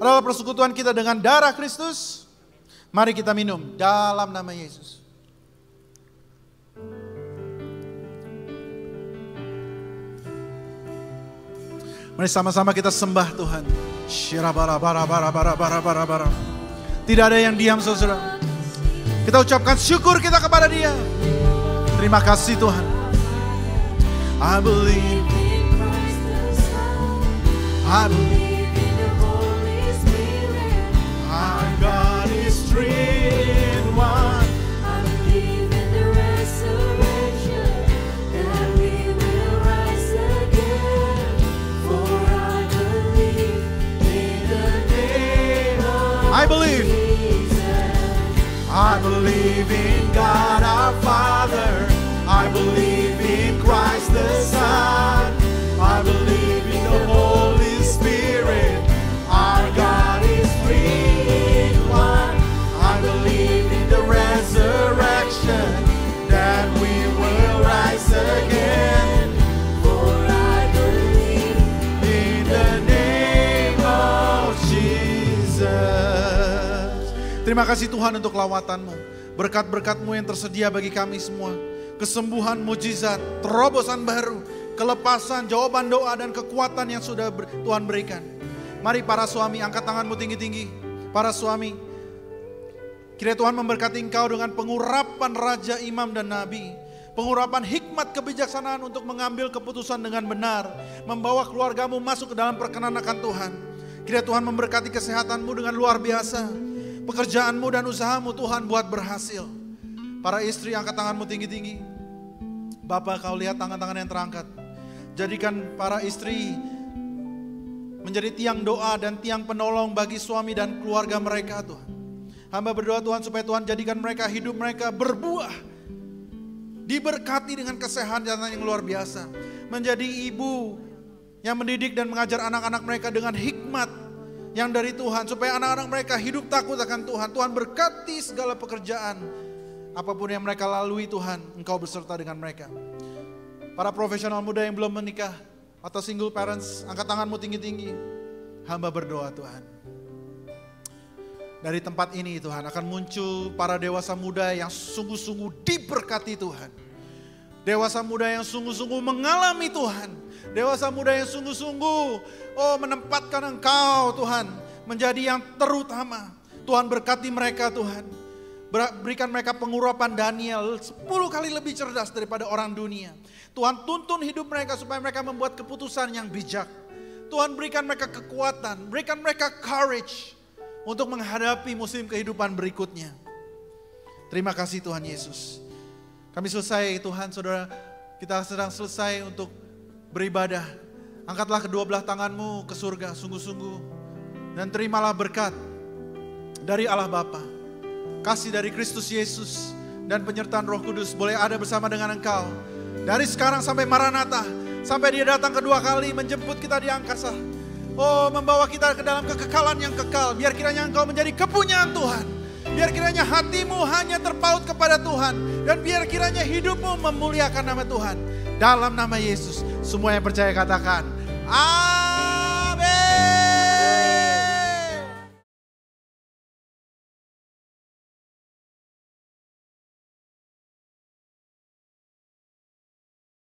adalah persekutuan kita dengan darah Kristus? Mari kita minum dalam nama Yesus. Mari sama-sama kita sembah Tuhan. Tidak ada yang diam saudara. Kita ucapkan syukur kita kepada Dia. Terima kasih Tuhan. I believe in the Holy Spirit. Our God is three in one. I believe in the resurrection, that we will rise again. For I believe in the name of Jesus. I believe in God our Father. I believe in Christ the Son. I believe in the Holy Spirit. Our God is three in one. I believe in the resurrection, that we will rise again. Terima kasih Tuhan untuk lawatan-Mu. Berkat-berkat-Mu yang tersedia bagi kami semua. Kesembuhan, mujizat, terobosan baru, kelepasan, jawaban doa dan kekuatan yang sudah Tuhan berikan. Mari para suami angkat tanganmu tinggi-tinggi. Para suami, kiranya Tuhan memberkati engkau dengan pengurapan raja, imam dan nabi. Pengurapan hikmat kebijaksanaan untuk mengambil keputusan dengan benar. Membawa keluargamu masuk ke dalam perkenan akan Tuhan. Kiranya Tuhan memberkati kesehatanmu dengan luar biasa. Pekerjaanmu dan usahamu Tuhan buat berhasil. Para istri angkat tanganmu tinggi-tinggi. Bapak, kau lihat tangan-tangan yang terangkat. Jadikan para istri menjadi tiang doa dan tiang penolong bagi suami dan keluarga mereka Tuhan. Hamba berdoa Tuhan supaya Tuhan jadikan mereka, hidup mereka berbuah. Diberkati dengan kesehatan yang luar biasa. Menjadi ibu yang mendidik dan mengajar anak-anak mereka dengan hikmat yang dari Tuhan. Supaya anak-anak mereka hidup takut akan Tuhan. Tuhan berkati segala pekerjaan. Apapun yang mereka lalui Tuhan, Engkau beserta dengan mereka. Para profesional muda yang belum menikah atau single parents, angkat tanganmu tinggi-tinggi. Hamba berdoa Tuhan. Dari tempat ini Tuhan akan muncul para dewasa muda yang sungguh-sungguh diberkati Tuhan. Dewasa muda yang sungguh-sungguh mengalami Tuhan. Dewasa muda yang sungguh-sungguh menempatkan Engkau Tuhan menjadi yang terutama. Tuhan berkati mereka Tuhan. Berikan mereka pengurapan Daniel 10 kali lebih cerdas daripada orang dunia. Tuhan tuntun hidup mereka supaya mereka membuat keputusan yang bijak. Tuhan berikan mereka kekuatan, berikan mereka courage untuk menghadapi musim kehidupan berikutnya. Terima kasih Tuhan Yesus. Kami selesai Tuhan, saudara, kita sedang selesai untuk beribadah. Angkatlah kedua belah tanganmu ke surga sungguh-sungguh. Dan terimalah berkat dari Allah Bapa, kasih dari Kristus Yesus, dan penyertaan Roh Kudus boleh ada bersama dengan engkau. Dari sekarang sampai Maranatha, sampai Dia datang kedua kali menjemput kita di angkasa. Membawa kita ke dalam kekekalan yang kekal. Biar kiranya engkau menjadi kepunyaan Tuhan. Biar kiranya hatimu hanya terpaut kepada Tuhan. Dan biar kiranya hidupmu memuliakan nama Tuhan. Dalam nama Yesus, semua yang percaya katakan, Amin.